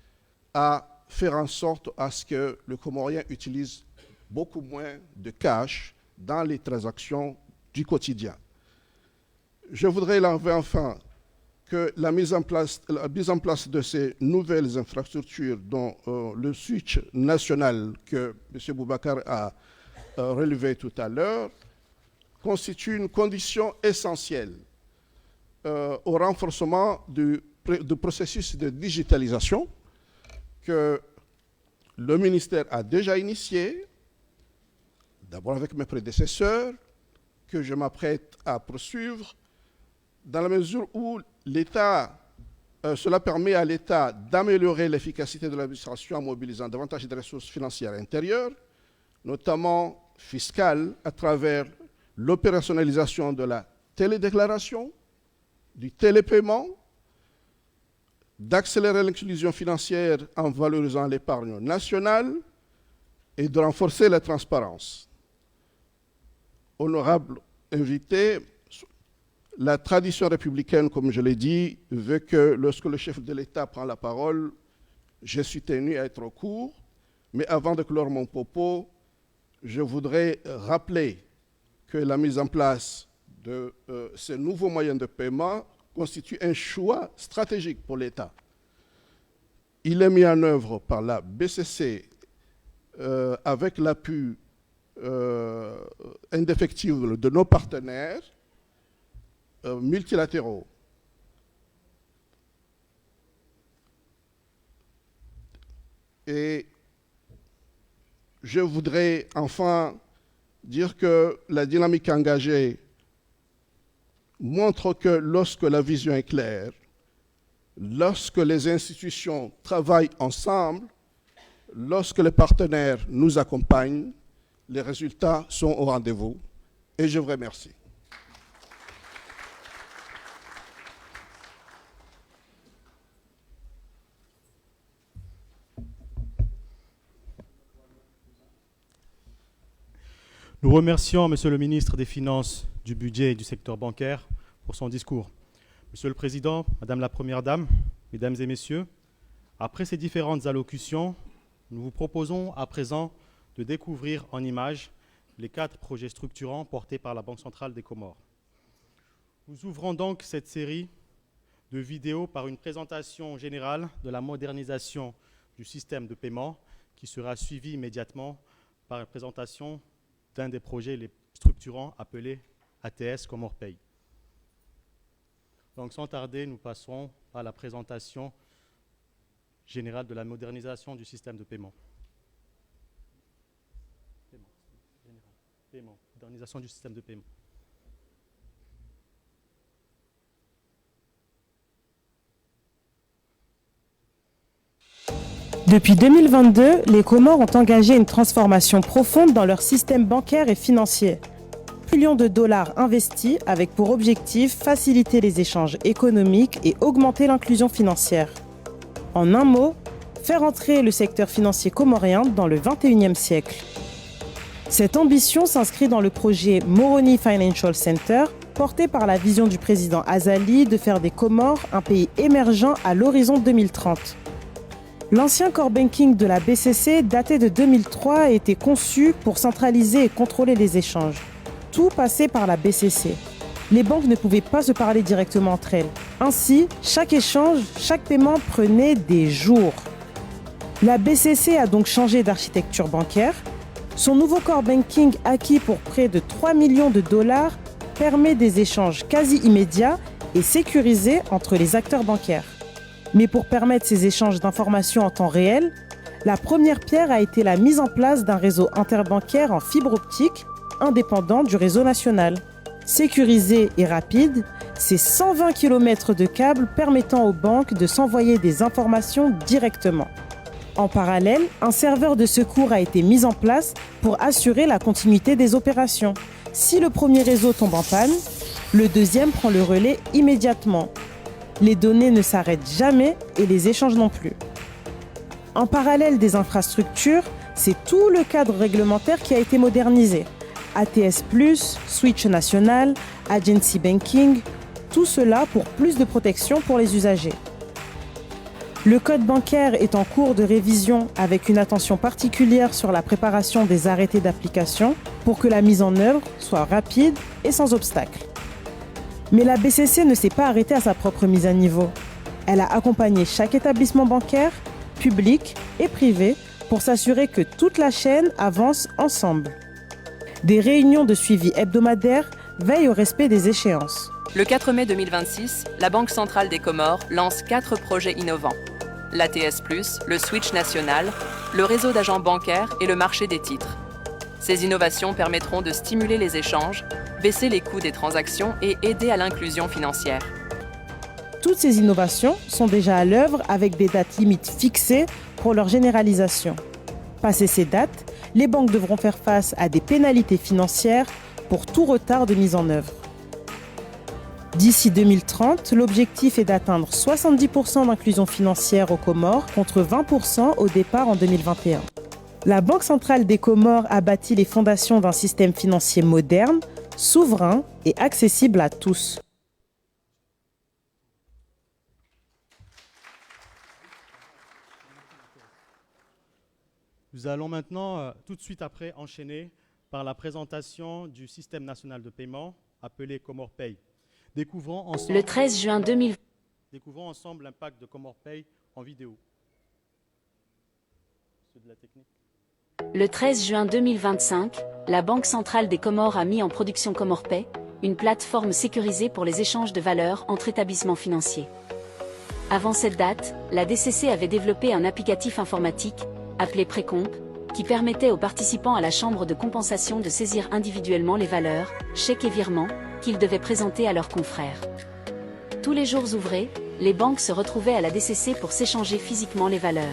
à faire en sorte à ce que le Comorien utilise beaucoup moins de cash dans les transactions du quotidien. Je voudrais élever enfin que la mise en place de ces nouvelles infrastructures, dont le switch national que M. Boubacar a relevé tout à l'heure, constitue une condition essentielle au renforcement du processus de digitalisation que le ministère a déjà initié, d'abord avec mes prédécesseurs, que je m'apprête à poursuivre, dans la mesure où cela permet à l'État d'améliorer l'efficacité de l'administration en mobilisant davantage de ressources financières intérieures, notamment fiscales, à travers l'opérationnalisation de la télédéclaration, du télépaiement, d'accélérer l'inclusion financière en valorisant l'épargne nationale et de renforcer la transparence. Honorable invité, la tradition républicaine, comme je l'ai dit, veut que lorsque le chef de l'État prend la parole, je suis tenu à être court, mais avant de clore mon propos, je voudrais rappeler que la mise en place de ces nouveaux moyens de paiement constitue un choix stratégique pour l'État. Il est mis en œuvre par la BCC avec l'appui indéfectible de nos partenaires multilatéraux. Et je voudrais enfin dire que la dynamique engagée montre que lorsque la vision est claire, lorsque les institutions travaillent ensemble, lorsque les partenaires nous accompagnent, les résultats sont au rendez-vous. Et je vous remercie. Nous remercions Monsieur le ministre des Finances, du Budget et du secteur bancaire pour son discours. Monsieur le Président, Madame la Première Dame, Mesdames et Messieurs, après ces différentes allocutions, nous vous proposons à présent de découvrir en images les 4 projets structurants portés par la Banque centrale des Comores. Nous ouvrons donc cette série de vidéos par une présentation générale de la modernisation du système de paiement qui sera suivie immédiatement par la présentation d'un des projets les structurants appelé ATS Comores Pay. Donc sans tarder, nous passerons à la présentation générale de la modernisation du système de paiement. Modernisation du système de paiement. Depuis 2022, les Comores ont engagé une transformation profonde dans leur système bancaire et financier. Millions de dollars investis avec pour objectif faciliter les échanges économiques et augmenter l'inclusion financière. En un mot, faire entrer le secteur financier comorien dans le 21e siècle. Cette ambition s'inscrit dans le projet Moroni Financial Center, porté par la vision du président Azali de faire des Comores un pays émergent à l'horizon 2030. L'ancien core banking de la BCC, daté de 2003, a été conçu pour centraliser et contrôler les échanges. Tout passait par la BCC. Les banques ne pouvaient pas se parler directement entre elles. Ainsi, chaque échange, chaque paiement prenait des jours. La BCC a donc changé d'architecture bancaire. Son nouveau core banking, acquis pour près de 3 millions de dollars, permet des échanges quasi immédiats et sécurisés entre les acteurs bancaires. Mais pour permettre ces échanges d'informations en temps réel, la première pierre a été la mise en place d'un réseau interbancaire en fibre optique indépendant du réseau national. Sécurisé et rapide, c'est 120 km de câbles permettant aux banques de s'envoyer des informations directement. En parallèle, un serveur de secours a été mis en place pour assurer la continuité des opérations. Si le premier réseau tombe en panne, le deuxième prend le relais immédiatement. Les données ne s'arrêtent jamais et les échanges non plus. En parallèle des infrastructures, c'est tout le cadre réglementaire qui a été modernisé. ATS+, Switch national, Agency Banking, tout cela pour plus de protection pour les usagers. Le code bancaire est en cours de révision avec une attention particulière sur la préparation des arrêtés d'application pour que la mise en œuvre soit rapide et sans obstacle. Mais la BCC ne s'est pas arrêtée à sa propre mise à niveau. Elle a accompagné chaque établissement bancaire, public et privé, pour s'assurer que toute la chaîne avance ensemble. Des réunions de suivi hebdomadaires veillent au respect des échéances. Le 4 mai 2026, la Banque centrale des Comores lance 4 projets innovants. L'ATS+, le Switch national, le réseau d'agents bancaires et le marché des titres. Ces innovations permettront de stimuler les échanges, baisser les coûts des transactions et aider à l'inclusion financière. Toutes ces innovations sont déjà à l'œuvre avec des dates limites fixées pour leur généralisation. Passées ces dates, les banques devront faire face à des pénalités financières pour tout retard de mise en œuvre. D'ici 2030, l'objectif est d'atteindre 70% d'inclusion financière aux Comores contre 20% au départ en 2021. La Banque centrale des Comores a bâti les fondations d'un système financier moderne, souverain et accessible à tous. Nous allons maintenant, tout de suite après, enchaîner par la présentation du système national de paiement appelé Comore Pay. Découvrons ensemble, Le 13 juin 2020. découvrons ensemble l'impact de Comore Pay en vidéo. Ceux de la technique. Le 13 juin 2025, la Banque centrale des Comores a mis en production Comore Pay, une plateforme sécurisée pour les échanges de valeurs entre établissements financiers. Avant cette date, la DCC avait développé un applicatif informatique, appelé Précomp, qui permettait aux participants à la chambre de compensation de saisir individuellement les valeurs, chèques et virements, qu'ils devaient présenter à leurs confrères. Tous les jours ouvrés, les banques se retrouvaient à la DCC pour s'échanger physiquement les valeurs.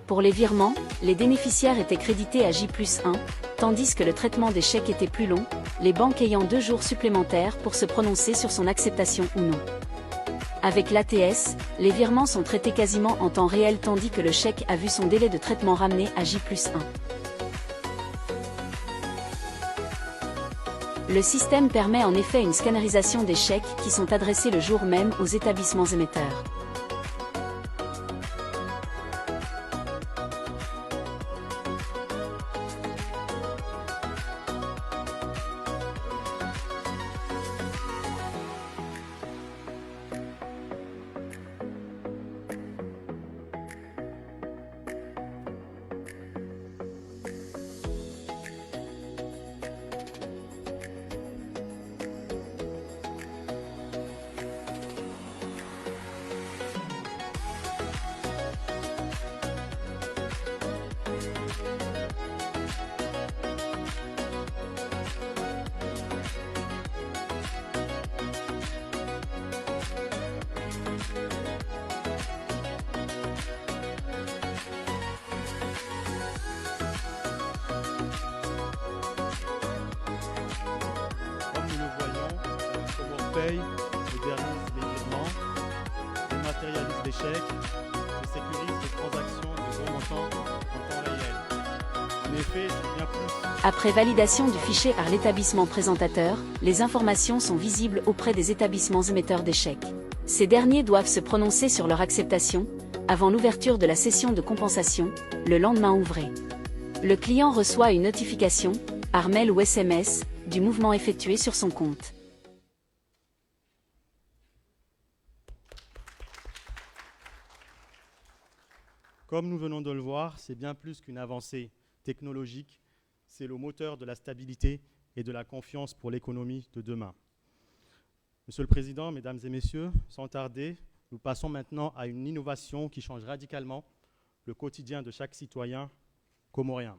Pour les virements, les bénéficiaires étaient crédités à J+1, tandis que le traitement des chèques était plus long, les banques ayant 2 jours supplémentaires pour se prononcer sur son acceptation ou non. Avec l'ATS, les virements sont traités quasiment en temps réel tandis que le chèque a vu son délai de traitement ramené à J+1. Le système permet en effet une scannerisation des chèques qui sont adressés le jour même aux établissements émetteurs. paye, modernise les virements, dématérialise les chèques et sécurise les transactions de gros montants en temps réel. En effet, c'est bien plus. Après validation du fichier par l'établissement présentateur, les informations sont visibles auprès des établissements émetteurs des chèques. Ces derniers doivent se prononcer sur leur acceptation, avant l'ouverture de la session de compensation, le lendemain ouvré. Le client reçoit une notification, par mail ou SMS, du mouvement effectué sur son compte. Comme nous venons de le voir, c'est bien plus qu'une avancée technologique, c'est le moteur de la stabilité et de la confiance pour l'économie de demain. Monsieur le Président, Mesdames et Messieurs, sans tarder, nous passons maintenant à une innovation qui change radicalement le quotidien de chaque citoyen comorien.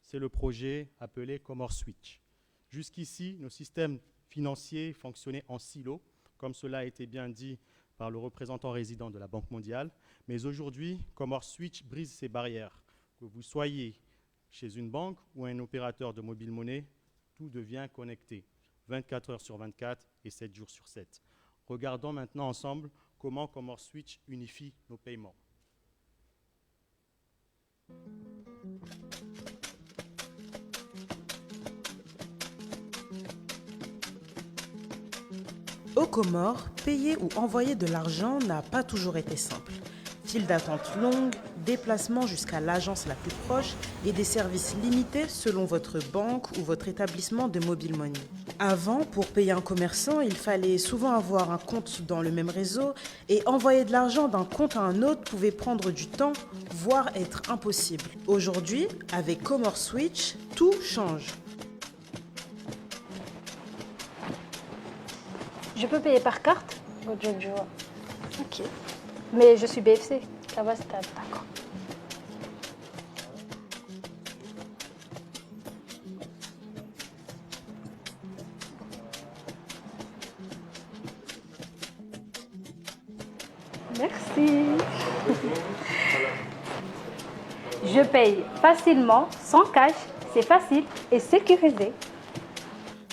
C'est le projet appelé Comore Switch. Jusqu'ici, nos systèmes financiers fonctionnaient en silo, comme cela a été bien dit par le représentant résident de la Banque mondiale. Mais aujourd'hui, Comore Switch brise ces barrières. Que vous soyez chez une banque ou un opérateur de mobile monnaie, tout devient connecté, 24 heures sur 24 et 7 jours sur 7. Regardons maintenant ensemble comment Comore Switch unifie nos paiements. Aux Comores, payer ou envoyer de l'argent n'a pas toujours été simple. File d'attente longue, déplacement jusqu'à l'agence la plus proche et des services limités selon votre banque ou votre établissement de mobile money. Avant, pour payer un commerçant, il fallait souvent avoir un compte dans le même réseau et envoyer de l'argent d'un compte à un autre pouvait prendre du temps, voire être impossible. Aujourd'hui, avec Comore Switch, tout change. Je peux payer par carte? Ok. Mais je suis BFC. Ça va, c'est d'accord. Merci. Je paye facilement, sans cash. C'est facile et sécurisé.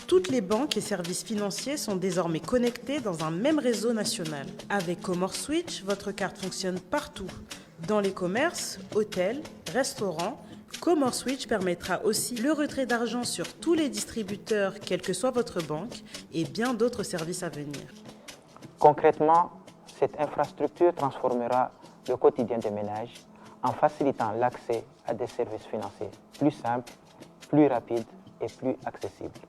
Toutes les banques et services financiers sont désormais connectés dans un même réseau national. Avec Comore Switch, votre carte fonctionne partout. Dans les commerces, hôtels, restaurants, Comore Switch permettra aussi le retrait d'argent sur tous les distributeurs, quelle que soit votre banque, et bien d'autres services à venir. Concrètement, cette infrastructure transformera le quotidien des ménages en facilitant l'accès à des services financiers plus simples, plus rapides et plus accessibles.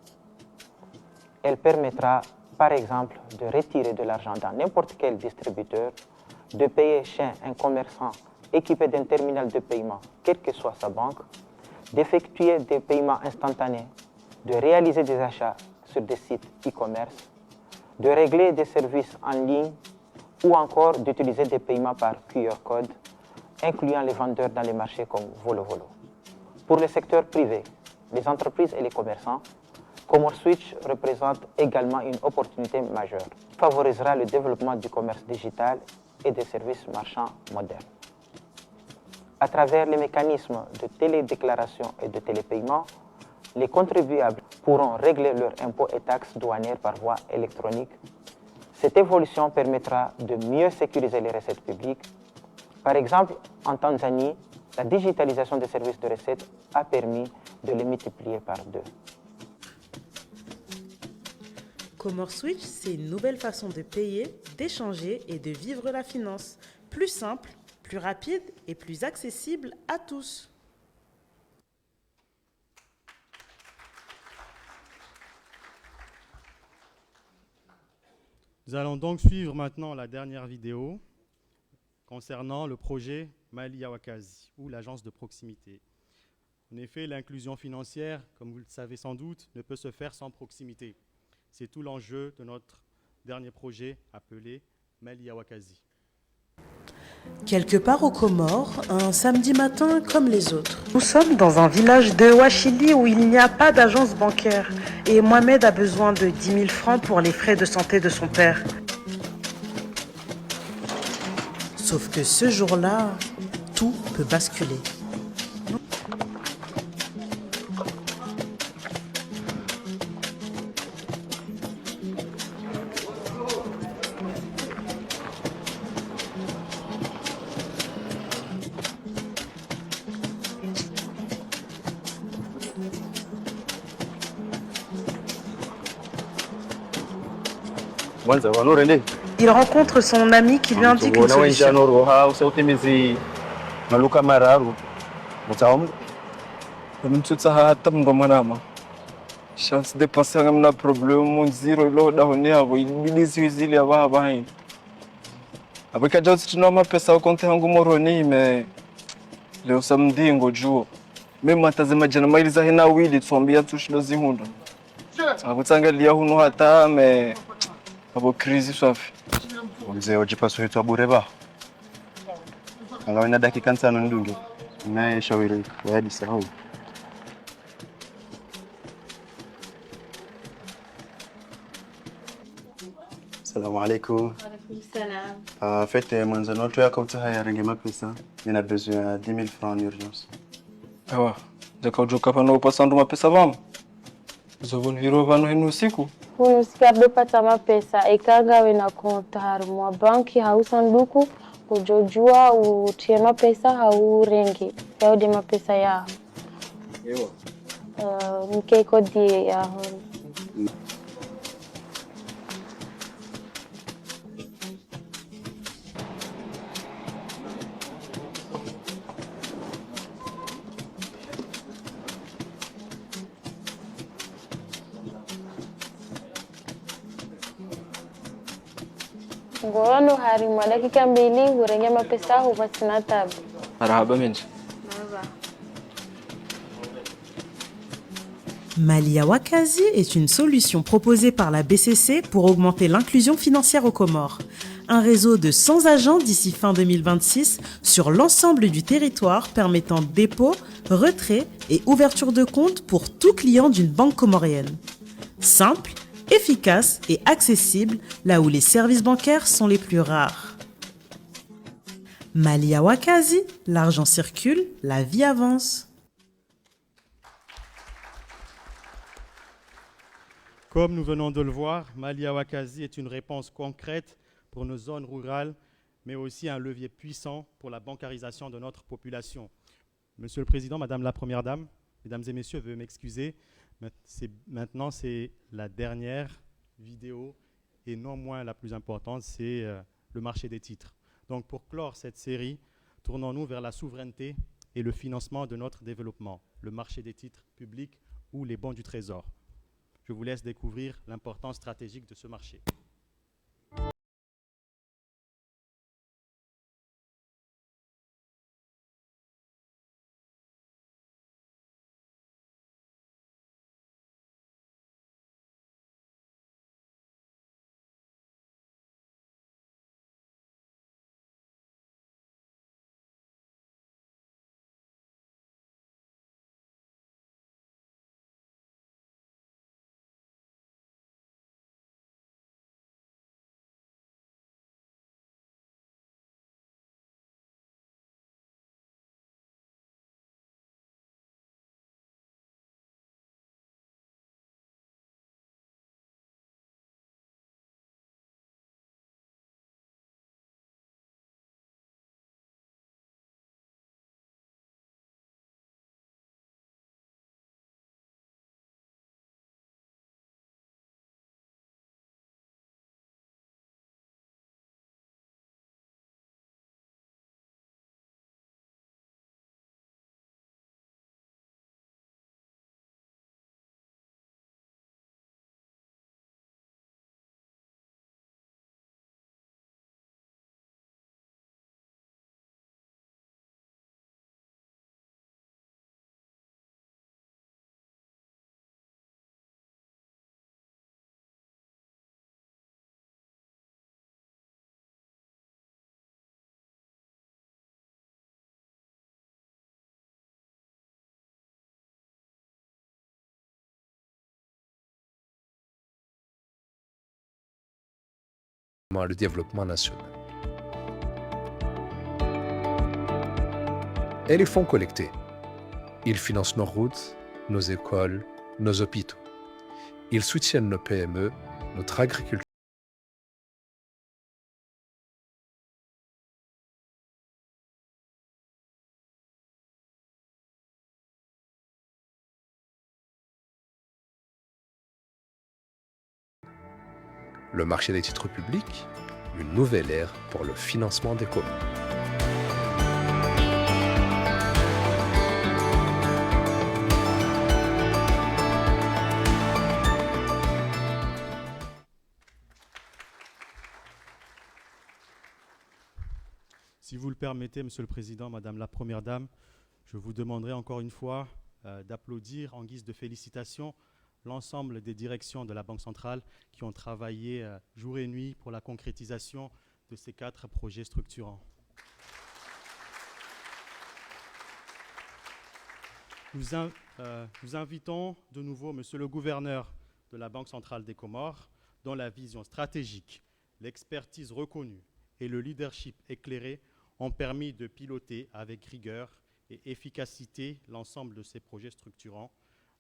Elle permettra, par exemple, de retirer de l'argent dans n'importe quel distributeur, de payer chez un commerçant équipé d'un terminal de paiement, quelle que soit sa banque, d'effectuer des paiements instantanés, de réaliser des achats sur des sites e-commerce, de régler des services en ligne ou encore d'utiliser des paiements par QR code, incluant les vendeurs dans les marchés comme Volo. Pour le secteur privé, les entreprises et les commerçants, Comore Switch représente également une opportunité majeure. Il favorisera le développement du commerce digital et des services marchands modernes. À travers les mécanismes de télédéclaration et de télépaiement, les contribuables pourront régler leurs impôts et taxes douanières par voie électronique. Cette évolution permettra de mieux sécuriser les recettes publiques. Par exemple, en Tanzanie, la digitalisation des services de recettes a permis de les multiplier par 2. Comore Switch, c'est une nouvelle façon de payer, d'échanger et de vivre la finance. Plus simple, plus rapide et plus accessible à tous. Nous allons donc suivre maintenant la dernière vidéo concernant le projet Mali Awakazi, ou l'agence de proximité. En effet, l'inclusion financière, comme vous le savez sans doute, ne peut se faire sans proximité. C'est tout l'enjeu de notre dernier projet appelé Mali Awakazi. Quelque part aux Comores, un samedi matin comme les autres. Nous sommes dans un village de Ouachili où il n'y a pas d'agence bancaire et Mohamed a besoin de 10 000 francs pour les frais de santé de son père. Sauf que ce jour-là, tout peut basculer. Il rencontre son ami qui lui indique une solution. Chance de passer un problème, mon zéro là, on est avec les îles là-bas. Avec un job, tu n'as pas pesa compter en gomoroni, mais le samedi, ngo jour. Même matazema jana mailiza hina wili tuambia tushilo zihundo. Akutangalia huno hata me abo crise swafi. Mzee ujipaso hitu abure ba. Angawa na dakika 5 ndunge. Naye shauri wadi sahau. Salam alaikum. En fait, mon zanoto ya kauta haya rangi mapesa. Il a besoin de 10 000 francs en urgence. Ah ouais. D'accord, je capable de passer ndo mapesa vam. Zovon viro vano hinu usiku. Usikardo pata mapesa ikanga wena kontar mwa banki hausanduku kujojua utie mapesa haurengi. Yao de mapesa ya. Ewa. Mke kodi ya hon. Ngono hari mwa dakika 2 hurenge mapesa hupasina tabu. Marhaba menji. Malia Wakazi est une solution proposée par la BCC pour augmenter l'inclusion financière aux Comores. Un réseau de 100 agents d'ici fin 2026 sur l'ensemble du territoire permettant dépôt, retrait et ouverture de compte pour tout client d'une banque comorienne. Simple, efficace et accessible là où les services bancaires sont les plus rares. Malia Wakazi, l'argent circule, la vie avance. Comme nous venons de le voir, Malia Wakazi est une réponse concrète pour nos zones rurales, mais aussi un levier puissant pour la bancarisation de notre population. Monsieur le Président, Madame la Première Dame, Mesdames et Messieurs, veuillez m'excuser. Maintenant, c'est la dernière vidéo et non moins la plus importante, c'est le marché des titres. Donc pour clore cette série, tournons-nous vers la souveraineté et le financement de notre développement, le marché des titres publics ou les bons du Trésor. Je vous laisse découvrir l'importance stratégique de ce marché. Le développement national. Et les fonds collectés, ils financent nos routes, nos écoles, nos hôpitaux. Ils soutiennent nos PME, notre agriculture. le marché des titres publics, une nouvelle ère pour le financement des Comores. Si vous le permettez, Monsieur le Président, Madame la Première Dame, je vous demanderai encore une fois d'applaudir en guise de félicitations l'ensemble des directions de la Banque centrale qui ont travaillé jour et nuit pour la concrétisation de ces 4 projets structurants. Nous invitons de nouveau Monsieur le Gouverneur de la Banque centrale des Comores, dont la vision stratégique, l'expertise reconnue et le leadership éclairé ont permis de piloter avec rigueur et efficacité l'ensemble de ces projets structurants,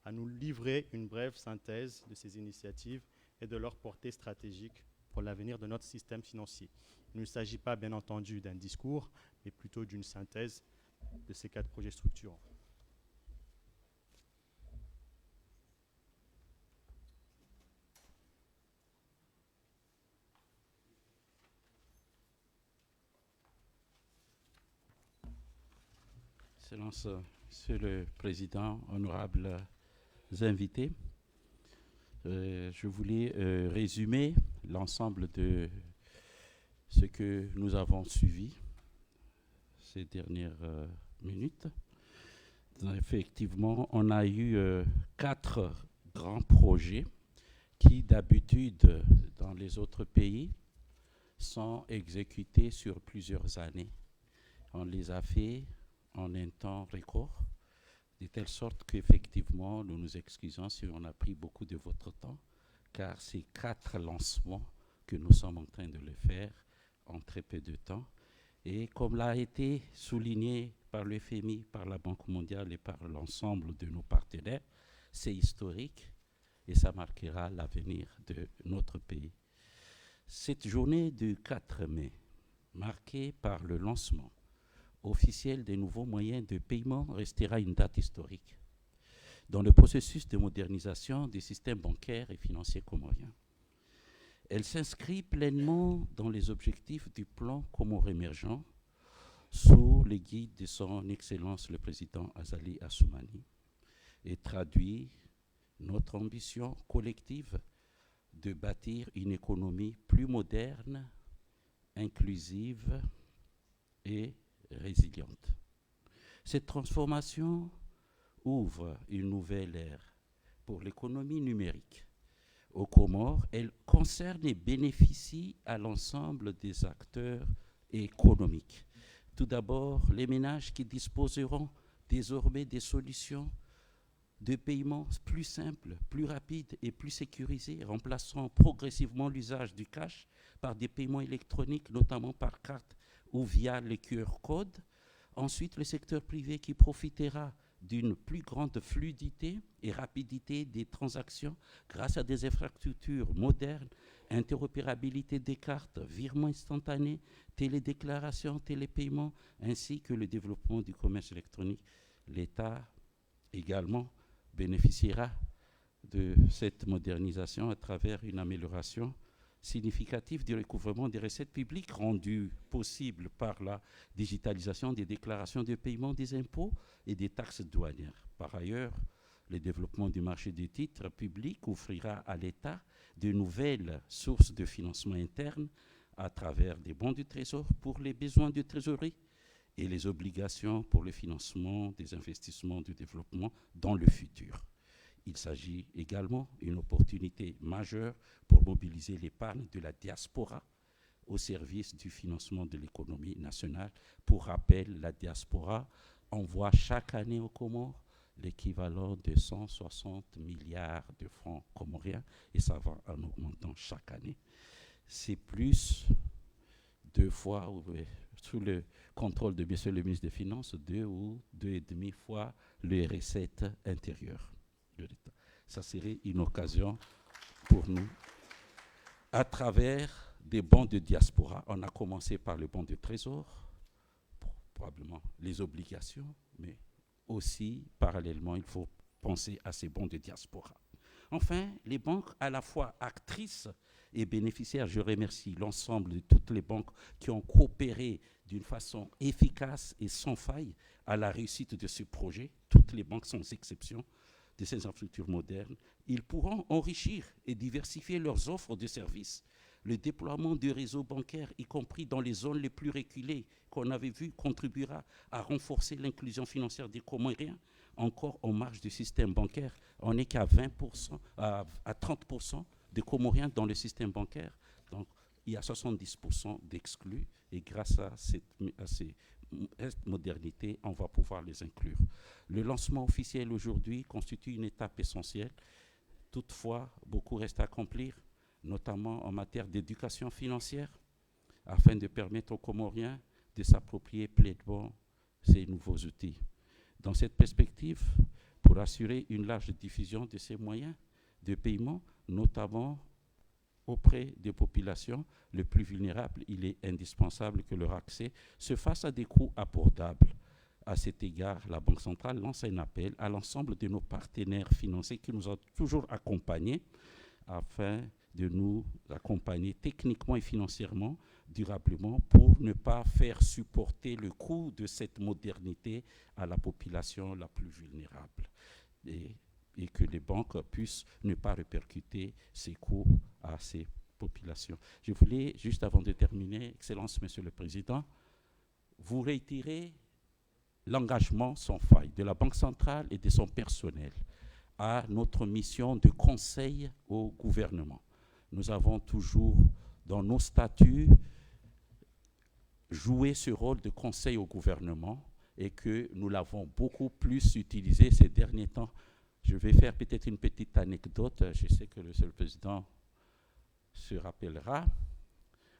à nous livrer une brève synthèse de ces initiatives et de leur portée stratégique pour l'avenir de notre système financier. Il ne s'agit pas, bien entendu, d'un discours, mais plutôt d'une synthèse de ces 4 projets structurants. Excellence, Monsieur le Président, honorables invités, je voulais résumer l'ensemble de ce que nous avons suivi ces dernières minutes. Effectivement, on a eu 4 grands projets qui, d'habitude, dans les autres pays, sont exécutés sur plusieurs années. On les a fait en un temps record, de telle sorte qu'effectivement, nous nous excusons si on a pris beaucoup de votre temps, car ces 4 lancements que nous sommes en train de le faire en très peu de temps. Et comme l'a été souligné par le FMI, par la Banque mondiale et par l'ensemble de nos partenaires, c'est historique et ça marquera l'avenir de notre pays. Cette journée du 4 mai, marquée par le lancement officiel des nouveaux moyens de paiement, restera une date historique dans le processus de modernisation du système bancaire et financier comorien. Elle s'inscrit pleinement dans les objectifs du plan Comores émergent sous les guides de son Excellence le Président Azali Assoumani et traduit notre ambition collective de bâtir une économie plus moderne, inclusive et résiliente. Cette transformation ouvre une nouvelle ère pour l'économie numérique. Aux Comores, elle concerne et bénéficie à l'ensemble des acteurs économiques. Tout d'abord, les ménages qui disposeront désormais des solutions de paiement plus simples, plus rapides et plus sécurisées, remplaçant progressivement l'usage du cash par des paiements électroniques, notamment par carte ou via les QR codes. Ensuite, le secteur privé qui profitera d'une plus grande fluidité et rapidité des transactions grâce à des infrastructures modernes, interopérabilité des cartes, virements instantanés, télédéclaration, télépaiement, ainsi que le développement du commerce électronique. L'État également bénéficiera de cette modernisation à travers une amélioration significative du recouvrement des recettes publiques rendues possibles par la digitalisation des déclarations de paiement des impôts et des taxes douanières. Par ailleurs, le développement du marché des titres publics offrira à l'État de nouvelles sources de financement interne à travers des bons du Trésor pour les besoins de trésorerie et les obligations pour le financement des investissements du développement dans le futur. Il s'agit également d'une opportunité majeure pour mobiliser l'épargne de la diaspora au service du financement de l'économie nationale. Pour rappel, la diaspora envoie chaque année aux Comores l'équivalent de 160 milliards de francs comoriens et ça va en augmentant chaque année. C'est plus 2 fois, sous le contrôle de M. le ministre des Finances, 2 ou 2,5 fois les recettes intérieures de l'État. Ça serait une occasion pour nous, à travers des bons de diaspora. On a commencé par le bon de trésor, probablement les obligations, mais aussi, parallèlement, il faut penser à ces bons de diaspora. Enfin, les banques à la fois actrices et bénéficiaires, je remercie l'ensemble de toutes les banques qui ont coopéré d'une façon efficace et sans faille à la réussite de ce projet, toutes les banques sans exception, de ces infrastructures modernes. Ils pourront enrichir et diversifier leurs offres de services. Le déploiement du réseau bancaire, y compris dans les zones les plus reculées qu'on avait vu, contribuera à renforcer l'inclusion financière des Comoriens. Encore en marge du système bancaire, on n'est qu'à 20%, à 30% des Comoriens dans le système bancaire. Donc, il y a 70% d'exclus et grâce à cette modernité, on va pouvoir les inclure. Le lancement officiel aujourd'hui constitue une étape essentielle. Toutefois, beaucoup reste à accomplir, notamment en matière d'éducation financière, afin de permettre aux Comoriens de s'approprier pleinement ces nouveaux outils. Dans cette perspective, pour assurer une large diffusion de ces moyens de paiement, notamment auprès des populations les plus vulnérables, il est indispensable que leur accès se fasse à des coûts abordables. À cet égard, la Banque centrale lance un appel à l'ensemble de nos partenaires financiers qui nous ont toujours accompagnés afin de nous accompagner techniquement et financièrement, durablement, pour ne pas faire supporter le coût de cette modernité à la population la plus vulnérable. Et que les banques puissent ne pas répercuter ces coûts à ces populations. Je voulais, juste avant de terminer, Excellence, Monsieur le Président, vous réitérer l'engagement sans faille de la Banque centrale et de son personnel à notre mission de conseil au gouvernement. Nous avons toujours, dans nos statuts, joué ce rôle de conseil au gouvernement et que nous l'avons beaucoup plus utilisé ces derniers temps. Je vais faire peut-être une petite anecdote. Je sais que le seul président se rappellera.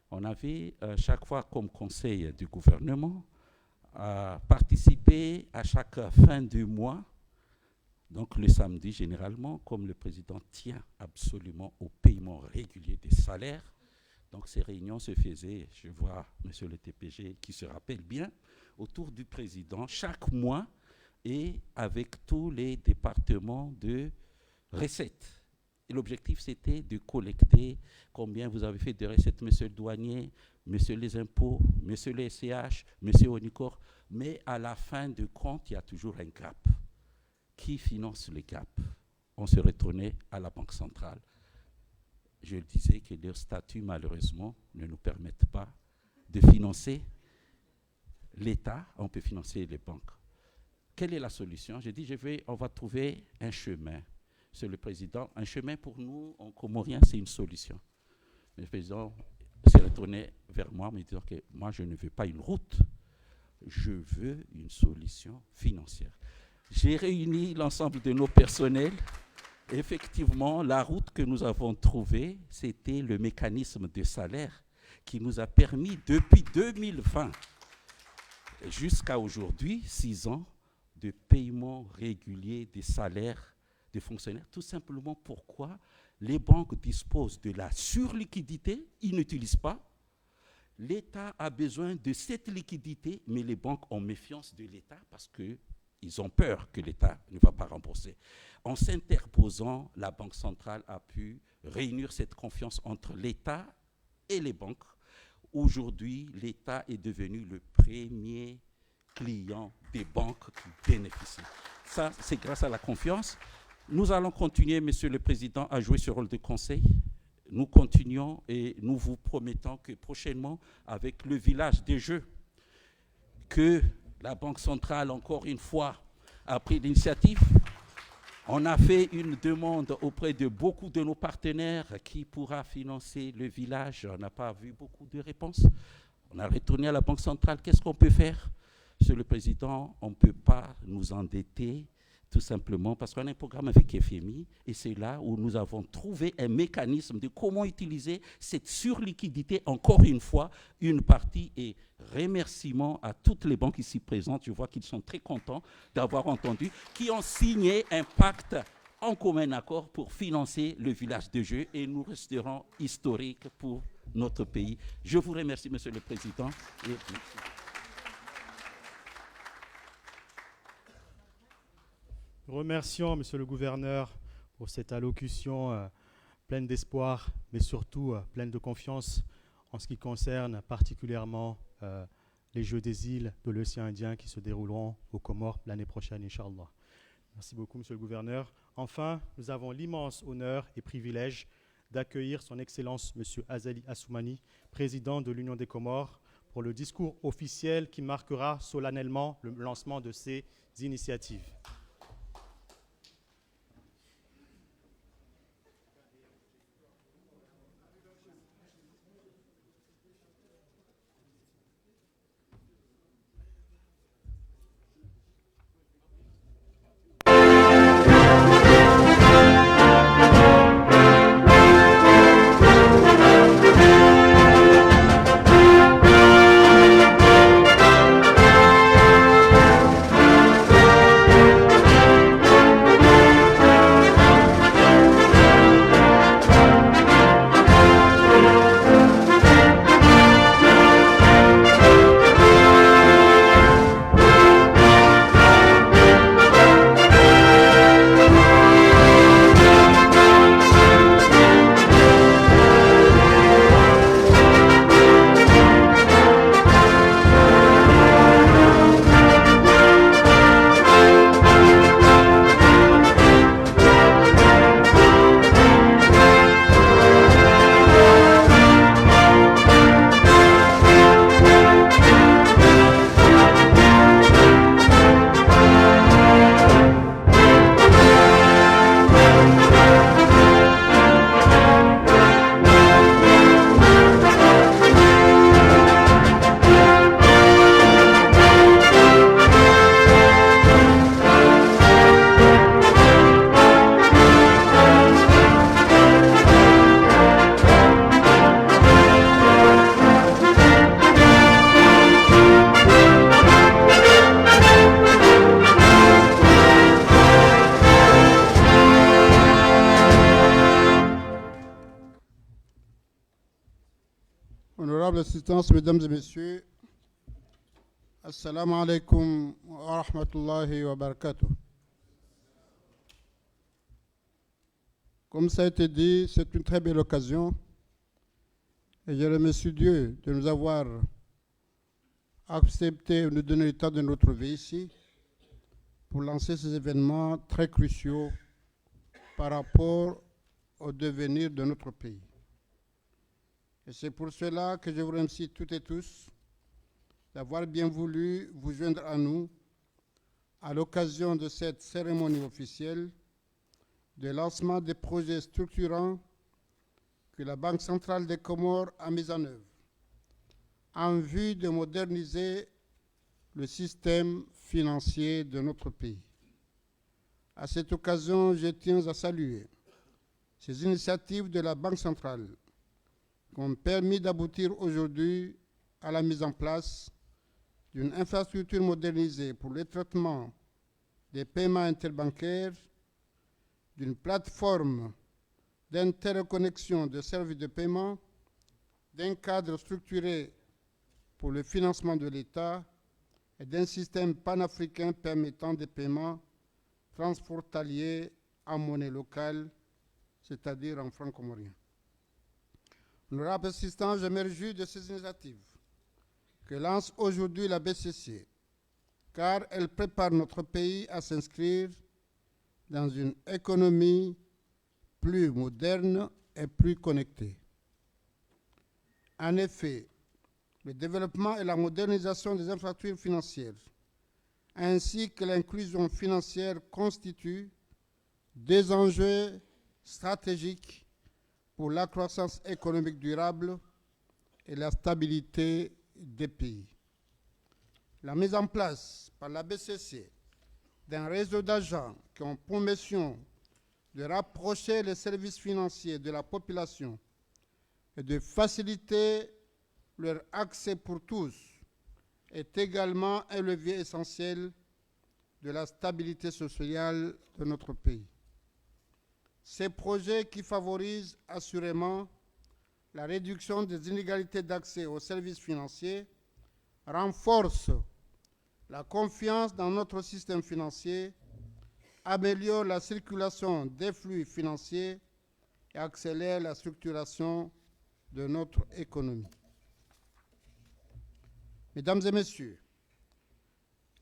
On avait chaque fois comme conseil du gouvernement participer à chaque fin du mois, donc le samedi généralement, comme le président tient absolument au paiement régulier des salaires. Donc ces réunions se faisaient, je vois monsieur le TPG qui se rappelle bien, autour du président chaque mois et avec tous les départements de recettes. Et l'objectif, c'était de collecter combien vous avez fait de recettes, monsieur le douanier, monsieur les impôts, monsieur les SCH, monsieur Onicor. Mais à la fin du compte, il y a toujours un gap. Qui finance le gap? On se retournait à la Banque centrale. Je disais que leurs statuts, malheureusement, ne nous permettent pas de financer l'État. On peut financer les banques. Quelle est la solution? J'ai dit, on va trouver un chemin. Monsieur le Président, un chemin pour nous, en Comoriens, c'est une solution. Le président s'est retourné vers moi, me disant que moi, je ne veux pas une route, je veux une solution financière. J'ai réuni l'ensemble de nos personnels. Effectivement, la route que nous avons trouvée, c'était le mécanisme de salaire qui nous a permis, depuis 2020 jusqu'à aujourd'hui, 6 ans, de paiement régulier des salaires des fonctionnaires, tout simplement pourquoi les banques disposent de la surliquidité, ils n'utilisent pas. L'État a besoin de cette liquidité, mais les banques ont méfiance de l'État parce qu'ils ont peur que l'État ne va pas rembourser. En s'interposant, la Banque centrale a pu réunir cette confiance entre l'État et les banques. Aujourd'hui, l'État est devenu le premier client des banques qui bénéficient. Ça, c'est grâce à la confiance. Nous allons continuer, Monsieur le Président, à jouer ce rôle de conseil. Nous continuons et nous vous promettons que prochainement, avec le village des jeux, que la Banque centrale, encore une fois, a pris l'initiative. On a fait une demande auprès de beaucoup de nos partenaires qui pourra financer le village. On n'a pas vu beaucoup de réponses. On a retourné à la Banque centrale. Qu'est-ce qu'on peut faire? Monsieur le Président, on ne peut pas nous endetter tout simplement parce qu'on a un programme avec FMI et c'est là où nous avons trouvé un mécanisme de comment utiliser cette surliquidité. Encore une fois, une partie et remerciements à toutes les banques ici présentes. Je vois qu'ils sont très contents d'avoir entendu, qui ont signé un pacte en commun accord pour financer le village de jeux et nous resterons historiques pour notre pays. Je vous remercie, Monsieur le Président. Et merci. Remercions, Monsieur le Gouverneur, pour cette allocution pleine d'espoir, mais surtout pleine de confiance en ce qui concerne particulièrement les Jeux des îles de l'océan Indien qui se dérouleront aux Comores l'année prochaine, Inch'Allah. Merci beaucoup, Monsieur le Gouverneur. Enfin, nous avons l'immense honneur et privilège d'accueillir Son Excellence Monsieur Azali Assoumani, président de l'Union des Comores, pour le discours officiel qui marquera solennellement le lancement de ces initiatives. Honorable assistance, mesdames et messieurs, Assalamu alaikum wa rahmatullahi wa barakatuh. Comme ça a été dit, c'est une très belle occasion et je remercie Dieu de nous avoir accepté de nous donner le temps de notre vie ici pour lancer ces événements très cruciaux par rapport au devenir de notre pays. Et c'est pour cela que je vous remercie toutes et tous d'avoir bien voulu vous joindre à nous à l'occasion de cette cérémonie officielle de lancement des projets structurants que la Banque centrale des Comores a mis en œuvre en vue de moderniser le système financier de notre pays. À cette occasion, je tiens à saluer ces initiatives de la Banque centrale qui ont permis d'aboutir aujourd'hui à la mise en place d'une infrastructure modernisée pour le traitement des paiements interbancaires, d'une plateforme d'interconnexion de services de paiement, d'un cadre structuré pour le financement de l'État et d'un système panafricain permettant des paiements transfrontaliers en monnaie locale, c'est-à-dire en francs comoriens. Honorable assistant, je me réjouis de ces initiatives que lance aujourd'hui la BCC, car elle prépare notre pays à s'inscrire dans une économie plus moderne et plus connectée. En effet, le développement et la modernisation des infrastructures financières, ainsi que l'inclusion financière constituent des enjeux stratégiques pour la croissance économique durable et la stabilité des pays. La mise en place par la BCC d'un réseau d'agents qui ont pour mission de rapprocher les services financiers de la population et de faciliter leur accès pour tous est également un levier essentiel de la stabilité sociale de notre pays. Ces projets qui favorisent assurément la réduction des inégalités d'accès aux services financiers renforcent la confiance dans notre système financier améliore la circulation des flux financiers et accélère la structuration de notre économie. Mesdames et messieurs,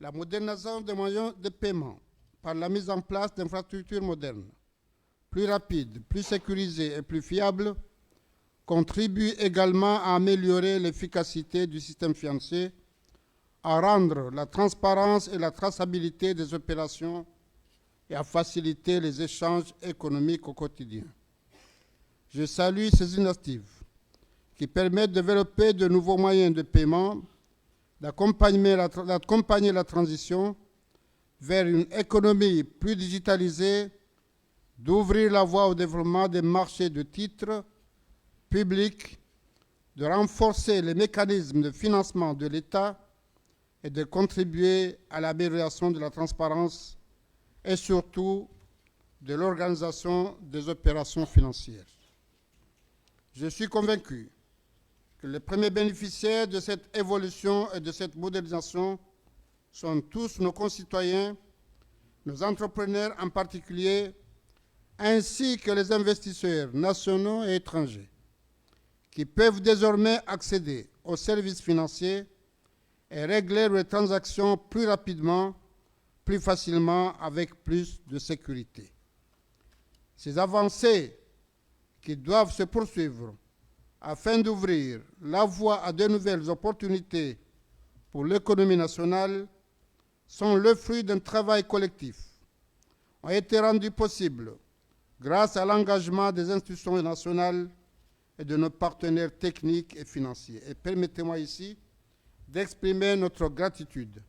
la modernisation des moyens de paiement par la mise en place d'infrastructures modernes, plus rapides, plus sécurisées et plus fiables, contribue également à améliorer l'efficacité du système financier, à rendre la transparence et la traçabilité des opérations et à faciliter les échanges économiques au quotidien. Je salue ces initiatives qui permettent de développer de nouveaux moyens de paiement, d'accompagner la transition vers une économie plus digitalisée, d'ouvrir la voie au développement des marchés de titres publics, de renforcer les mécanismes de financement de l'État et de contribuer à l'amélioration de la transparence et surtout de l'organisation des opérations financières. Je suis convaincu que les premiers bénéficiaires de cette évolution et de cette modernisation sont tous nos concitoyens, nos entrepreneurs en particulier, ainsi que les investisseurs nationaux et étrangers, qui peuvent désormais accéder aux services financiers et régler leurs transactions plus rapidement, plus facilement, avec plus de sécurité. Ces avancées qui doivent se poursuivre afin d'ouvrir la voie à de nouvelles opportunités pour l'économie nationale sont le fruit d'un travail collectif, ont été rendus possibles grâce à l'engagement des institutions nationales et de nos partenaires techniques et financiers. Et permettez-moi ici d'exprimer notre gratitude,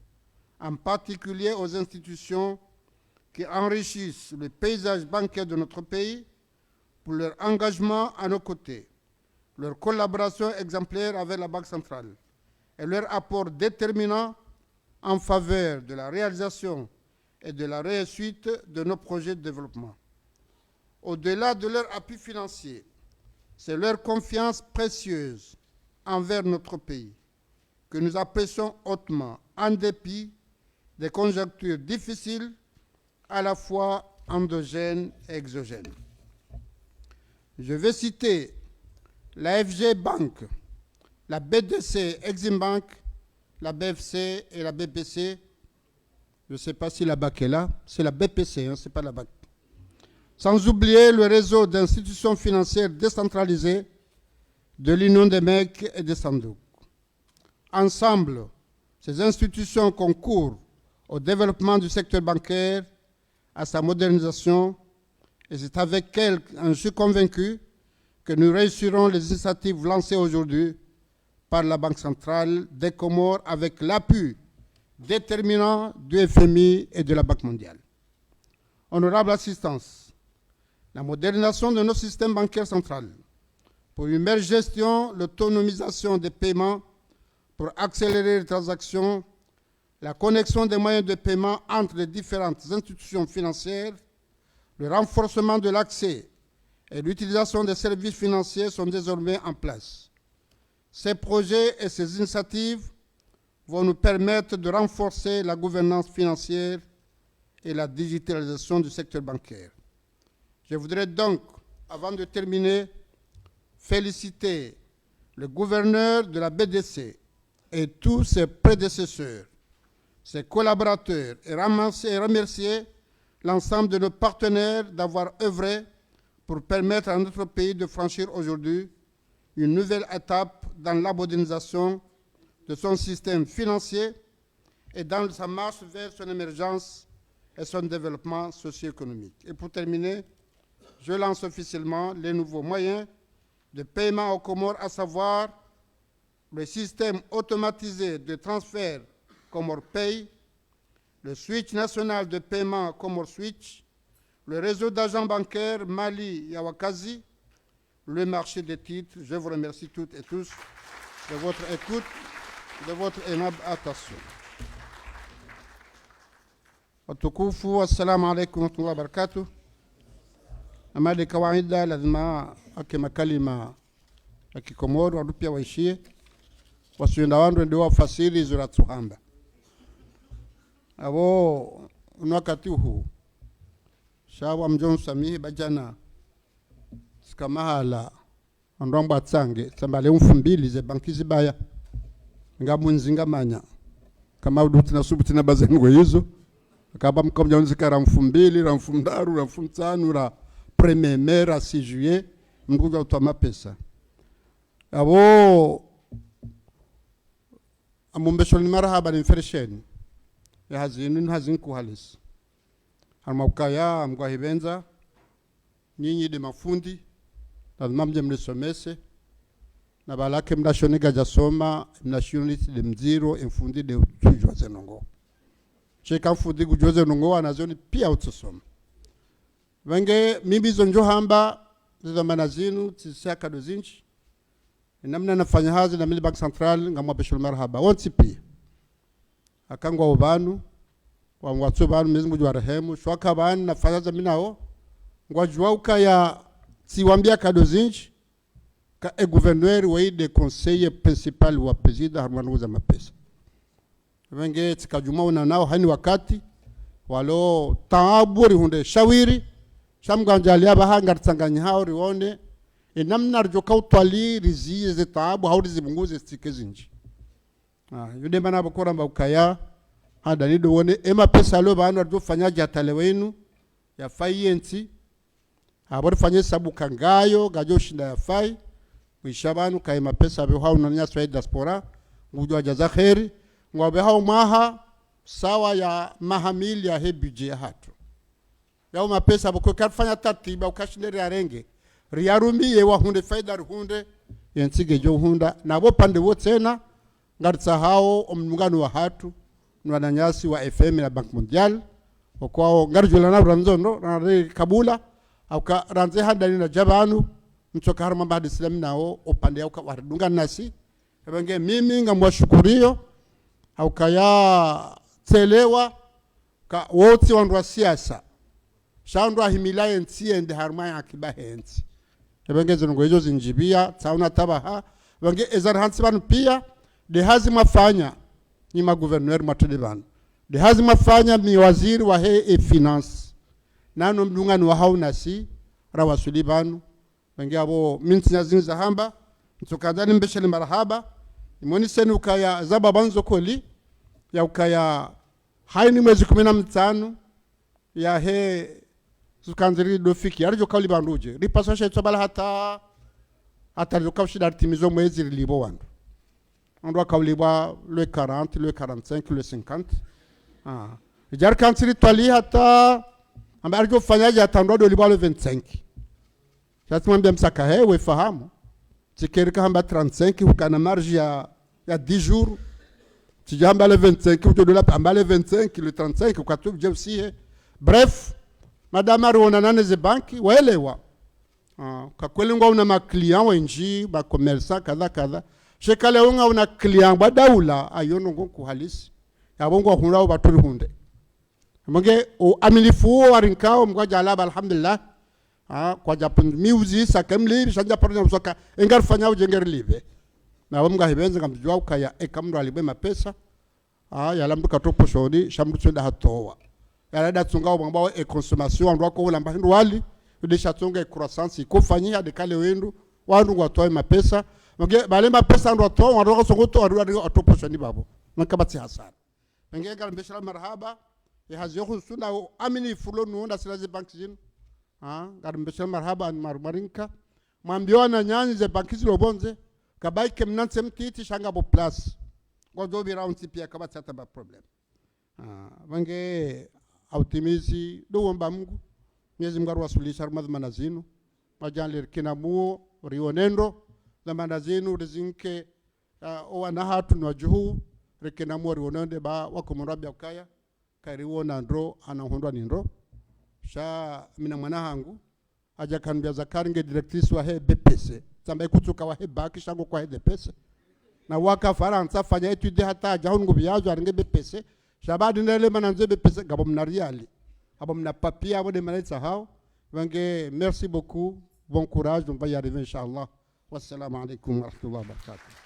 en particulier aux institutions qui enrichissent le paysage bancaire de notre pays pour leur engagement à nos côtés, leur collaboration exemplaire avec la Banque centrale et leur apport déterminant en faveur de la réalisation et de la réussite de nos projets de développement. Au-delà de leur appui financier, c'est leur confiance précieuse envers notre pays que nous apprécions hautement, en dépit des conjonctures difficiles, à la fois endogènes et exogènes. Je vais citer la FG Bank, la BDC Exim Bank, la BFC et la BPC. Je ne sais pas si la BAC est là, c'est la BPC, ce n'est pas la BAC. Sans oublier le réseau d'institutions financières décentralisées de l'Union des MEC et des Sandouk. Ensemble, ces institutions concourent au développement du secteur bancaire, à sa modernisation, et c'est avec elles, je suis convaincu, que nous réussirons les initiatives lancées aujourd'hui par la Banque centrale des Comores avec l'appui déterminant du FMI et de la Banque mondiale. Honorable assistance, la modernisation de nos systèmes bancaires centraux pour une meilleure gestion, l'autonomisation des paiements, pour accélérer les transactions, la connexion des moyens de paiement entre les différentes institutions financières, le renforcement de l'accès et l'utilisation des services financiers sont désormais en place. Ces projets et ces initiatives vont nous permettre de renforcer la gouvernance financière et la digitalisation du secteur bancaire. Je voudrais donc, avant de terminer, féliciter le gouverneur de la BDC et tous ses prédécesseurs, ses collaborateurs et remercier l'ensemble de nos partenaires d'avoir œuvré pour permettre à notre pays de franchir aujourd'hui une nouvelle étape dans la modernisation de son système financier et dans sa marche vers son émergence et son développement socio-économique. Et pour terminer, je lance officiellement les nouveaux moyens de paiement aux Comores, à savoir le système automatisé de transfert Comore Pay, le switch national de paiement Comore Switch, le réseau d'agents bancaires Mali Yawakazi, le marché des titres. Je vous remercie toutes et tous de votre écoute, de votre aimable attention. Watukufu, assalamu alaikum wa rahmatullahi wa barakatuh. Amali kawaida lazima akema kalima ya Kikomoro watu pia waishie wasienda wandu ndio wafasiri zura tuhamba abo wakati huu shawa mjon samihi bajana sikamahala andwamba tsange tsambale mfumbili ze banki zibaya ngamunzinga manya kama udutina subutina bazengo hizo akaba mkomja unzikara mfumbili ra mfumdaru ra mfumtsanu ra premier mai ra 6 juillet mkuja utama pesa abo amumbeshoni marahaba ni fersheni ya hazin kuhalis harmaukaya mgwa hibenza nyinyi de mafundi lazima mje mlisomese na balake mnashoni gajasoma mnashoni de mziro mfundi de tujwa zenongo cheka mfundi kujoze nongo anazoni pia utusoma wenge mimi zonjo hamba za manazinu tsaka dozinchi namna nafanya hazi na Bank Central ngamwa beshul marhaba wonsi pia akangwa ubanu wa mwatso banu mezmu jwa rehemu shwaka banu nafanya za minao ngwajwa ukaya siwambia kadozinchi ka gouverneur wa de conseiller principal wa president harmanu za mapesa wenge tikajuma una nao hani wakati walo taaburi hunde shawiri shamganjalia bahanga tsanganya hao rione namna rjoka utwali riziye ze taabu hao rizibunguze stike zinji yude mana bokora mbukaya hada nido wone ema pesa lo banu arjo fanya jatale wenu ya fayenti abor fanye sabu kangayo gajo shinda ya fai wishabanu kaima pesa be hao nanya swai diaspora ngujwa jaza khairi ngwabe hao maha sawa ya mahamili ya he budget hatu yao mapesa boko kafanya tatiba ukashindere arenge riarumie wa hunde faida hunde yensige jo hunda nabo pande wotsena ngatsa hao omungano wa hatu nwananyasi wa FM na Bank Mondial okwao ngarjula na ranzono na kabula au ka ranze handa ni na jabanu mtoka harma baada islam nao opande au ka wardunga nasi ebenge mimi ngamwashukurio au kaya telewa ka wote wandu siasa shandwa himilaye ntiende harma ya kibahenzi ebenge zongo hizo zinjibia tauna tabaha wenge ezar hansi banu pia de hazi mafanya ni ma gouverneur mateleban de hazi mafanya ni waziri wa he finance nano mdungani wa hauna si rawasuli banu wenge abo minti zinza hamba mtokadani mbeshele marhaba imoni senu kaya zaba banzo koli ya ukaya haini mwezi 15 ya he zukanziri dofiki arjo kali banduje ripaso shetso bala hata joka shida timizo mwezi libo wandu ando akawliba le 40 le 45 le 50 jar kansiri twali hata amba arjo fanyaje hata ndo libo le 25 sasa mwambia msaka we fahamu tikerika hamba 35 ukana marge ya 10 jours tijamba le 25 utodola amba le 25 le 35 ukatu je aussi bref madame arona nane ze banki waelewa kwa kweli ngwa una maklient wenji ba commerçant kadha shekale unga una client ba daula ayono ngoku halisi yabongo hunrawo baturi hunde monge o amilifu warinkao mgwaja alaba alhamdulillah kwa japon miuzi sakamli shanja parnya msoka engar fanya ujengeri live na wamga hibenza ngamjwa ukaya ekamndo alibe mapesa yalamdu katopo shodi shamdu chenda hatowa yalada tsunga bangbawo e consommation ndo ko lamba hindu wali de chatonga e croissance ikofanyia de kale wendu wandu ngwatoa mapesa nge bale mapesa ndo to ndo songoto ndo atopo shoni babo nakabati hasara nge ngal mbeshara marhaba e haziyo khusuna amini fulo nunda silaze banki zinu ngal mbeshara marhaba an marmarinka mwambiona nyanyi ze banki zilo bonze kabaike mnanse mtiti shanga bo plus ngodo bi round pia kabati hata ba problem wange autimisi do womba Mungu Mwenyezi Mungu arwasulisha madhumana zinu majanlir kinamuo rionendo zamana zinu rizinke owana hatu na juhu rikinamuo rionende ba wako mrabi ukaya kariwona ndro anahondwa ni ndro sha mina mwana hangu aja kanbia zakari nge directrice wa he BPC tamba ikutuka wa he baki shango kwa he BPC na waka faransa fanya etude hata jahungu biazo aringe BPC shabadi ndele mananze BPC gabo mnariali abo mna papier abo de malaisa hao wange merci beaucoup bon courage on va y arriver inchallah wassalamu alaikum wa rahmatullahi wa barakatuh.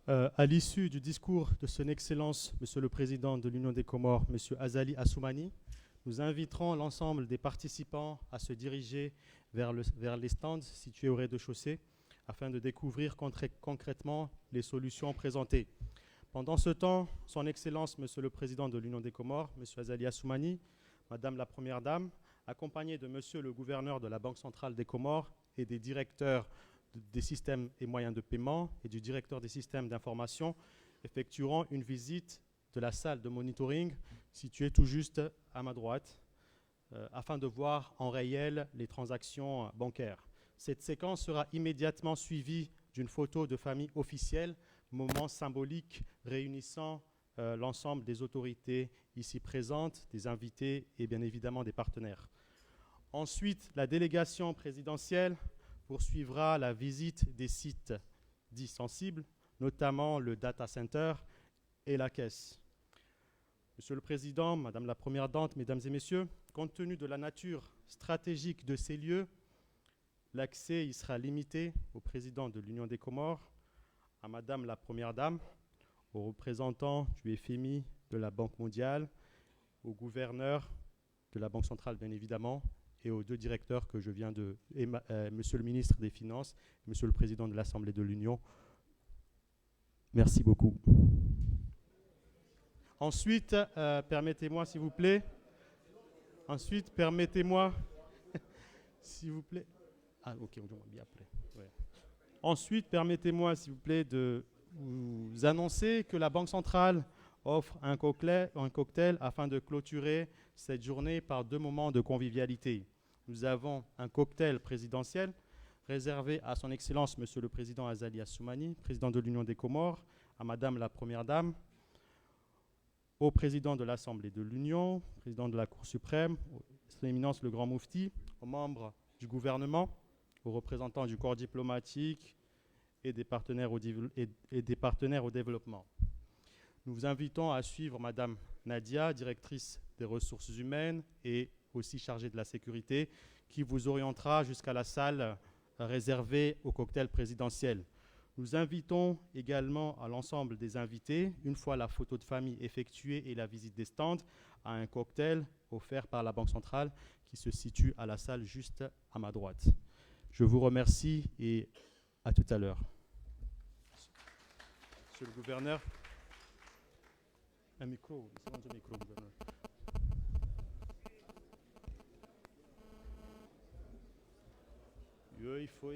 À l'issue du discours de Son Excellence, Monsieur le Président de l'Union des Comores, Monsieur Azali Assoumani, nous inviterons l'ensemble des participants à se diriger vers les stands situés au rez-de-chaussée afin de découvrir concrètement les solutions présentées. Pendant ce temps, Son Excellence, Monsieur le Président de l'Union des Comores, Monsieur Azali Assoumani, Madame la Première Dame, accompagnés de Monsieur le Gouverneur de la Banque centrale des Comores et des directeurs des systèmes et moyens de paiement et du directeur des systèmes d'information, effectueront une visite de la salle de monitoring située tout juste à ma droite afin de voir en réel les transactions bancaires. Cette séquence sera immédiatement suivie d'une photo de famille officielle, moment symbolique réunissant l'ensemble des autorités ici présentes, des invités et bien évidemment des partenaires. Ensuite, la délégation présidentielle poursuivra la visite des sites dits sensibles, notamment le data center et la caisse. Monsieur le Président, Madame la Première Dame, Mesdames et Messieurs, compte tenu de la nature stratégique de ces lieux, l'accès y sera limité au Président de l'Union des Comores, à Madame la Première Dame, aux représentants du FMI, de la Banque mondiale, au gouverneur de la Banque centrale, bien évidemment, et aux deux directeurs que je viens de... Monsieur le ministre des Finances, Monsieur le Président de l'Assemblée de l'Union. Merci beaucoup. Ensuite, permettez-moi, s'il vous plaît... Ensuite, permettez-moi... s'il vous plaît... Ah, ok, on va bien après. Ouais. Ensuite, permettez-moi, s'il vous plaît, de vous annoncer que la Banque centrale offre un cocktail afin de clôturer cette journée par 2 moments de convivialité. Nous avons un cocktail présidentiel réservé à Son Excellence, Monsieur le Président Azali Assoumani, Président de l'Union des Comores, à Madame la Première Dame, au Président de l'Assemblée de l'Union, Président de la Cour suprême, Son Éminence le Grand Moufti, aux membres du gouvernement, aux représentants du corps diplomatique et des partenaires au développement. Nous vous invitons à suivre Madame Nadia, directrice des ressources humaines et aussi chargée de la sécurité, qui vous orientera jusqu'à la salle réservée au cocktail présidentiel. Nous invitons également à l'ensemble des invités, une fois la photo de famille effectuée et la visite des stands, à un cocktail offert par la Banque centrale qui se situe à la salle juste à ma droite. Je vous remercie et à tout à l'heure. Monsieur le gouverneur. Un micro, c'est un micro, gouverneur. Il faut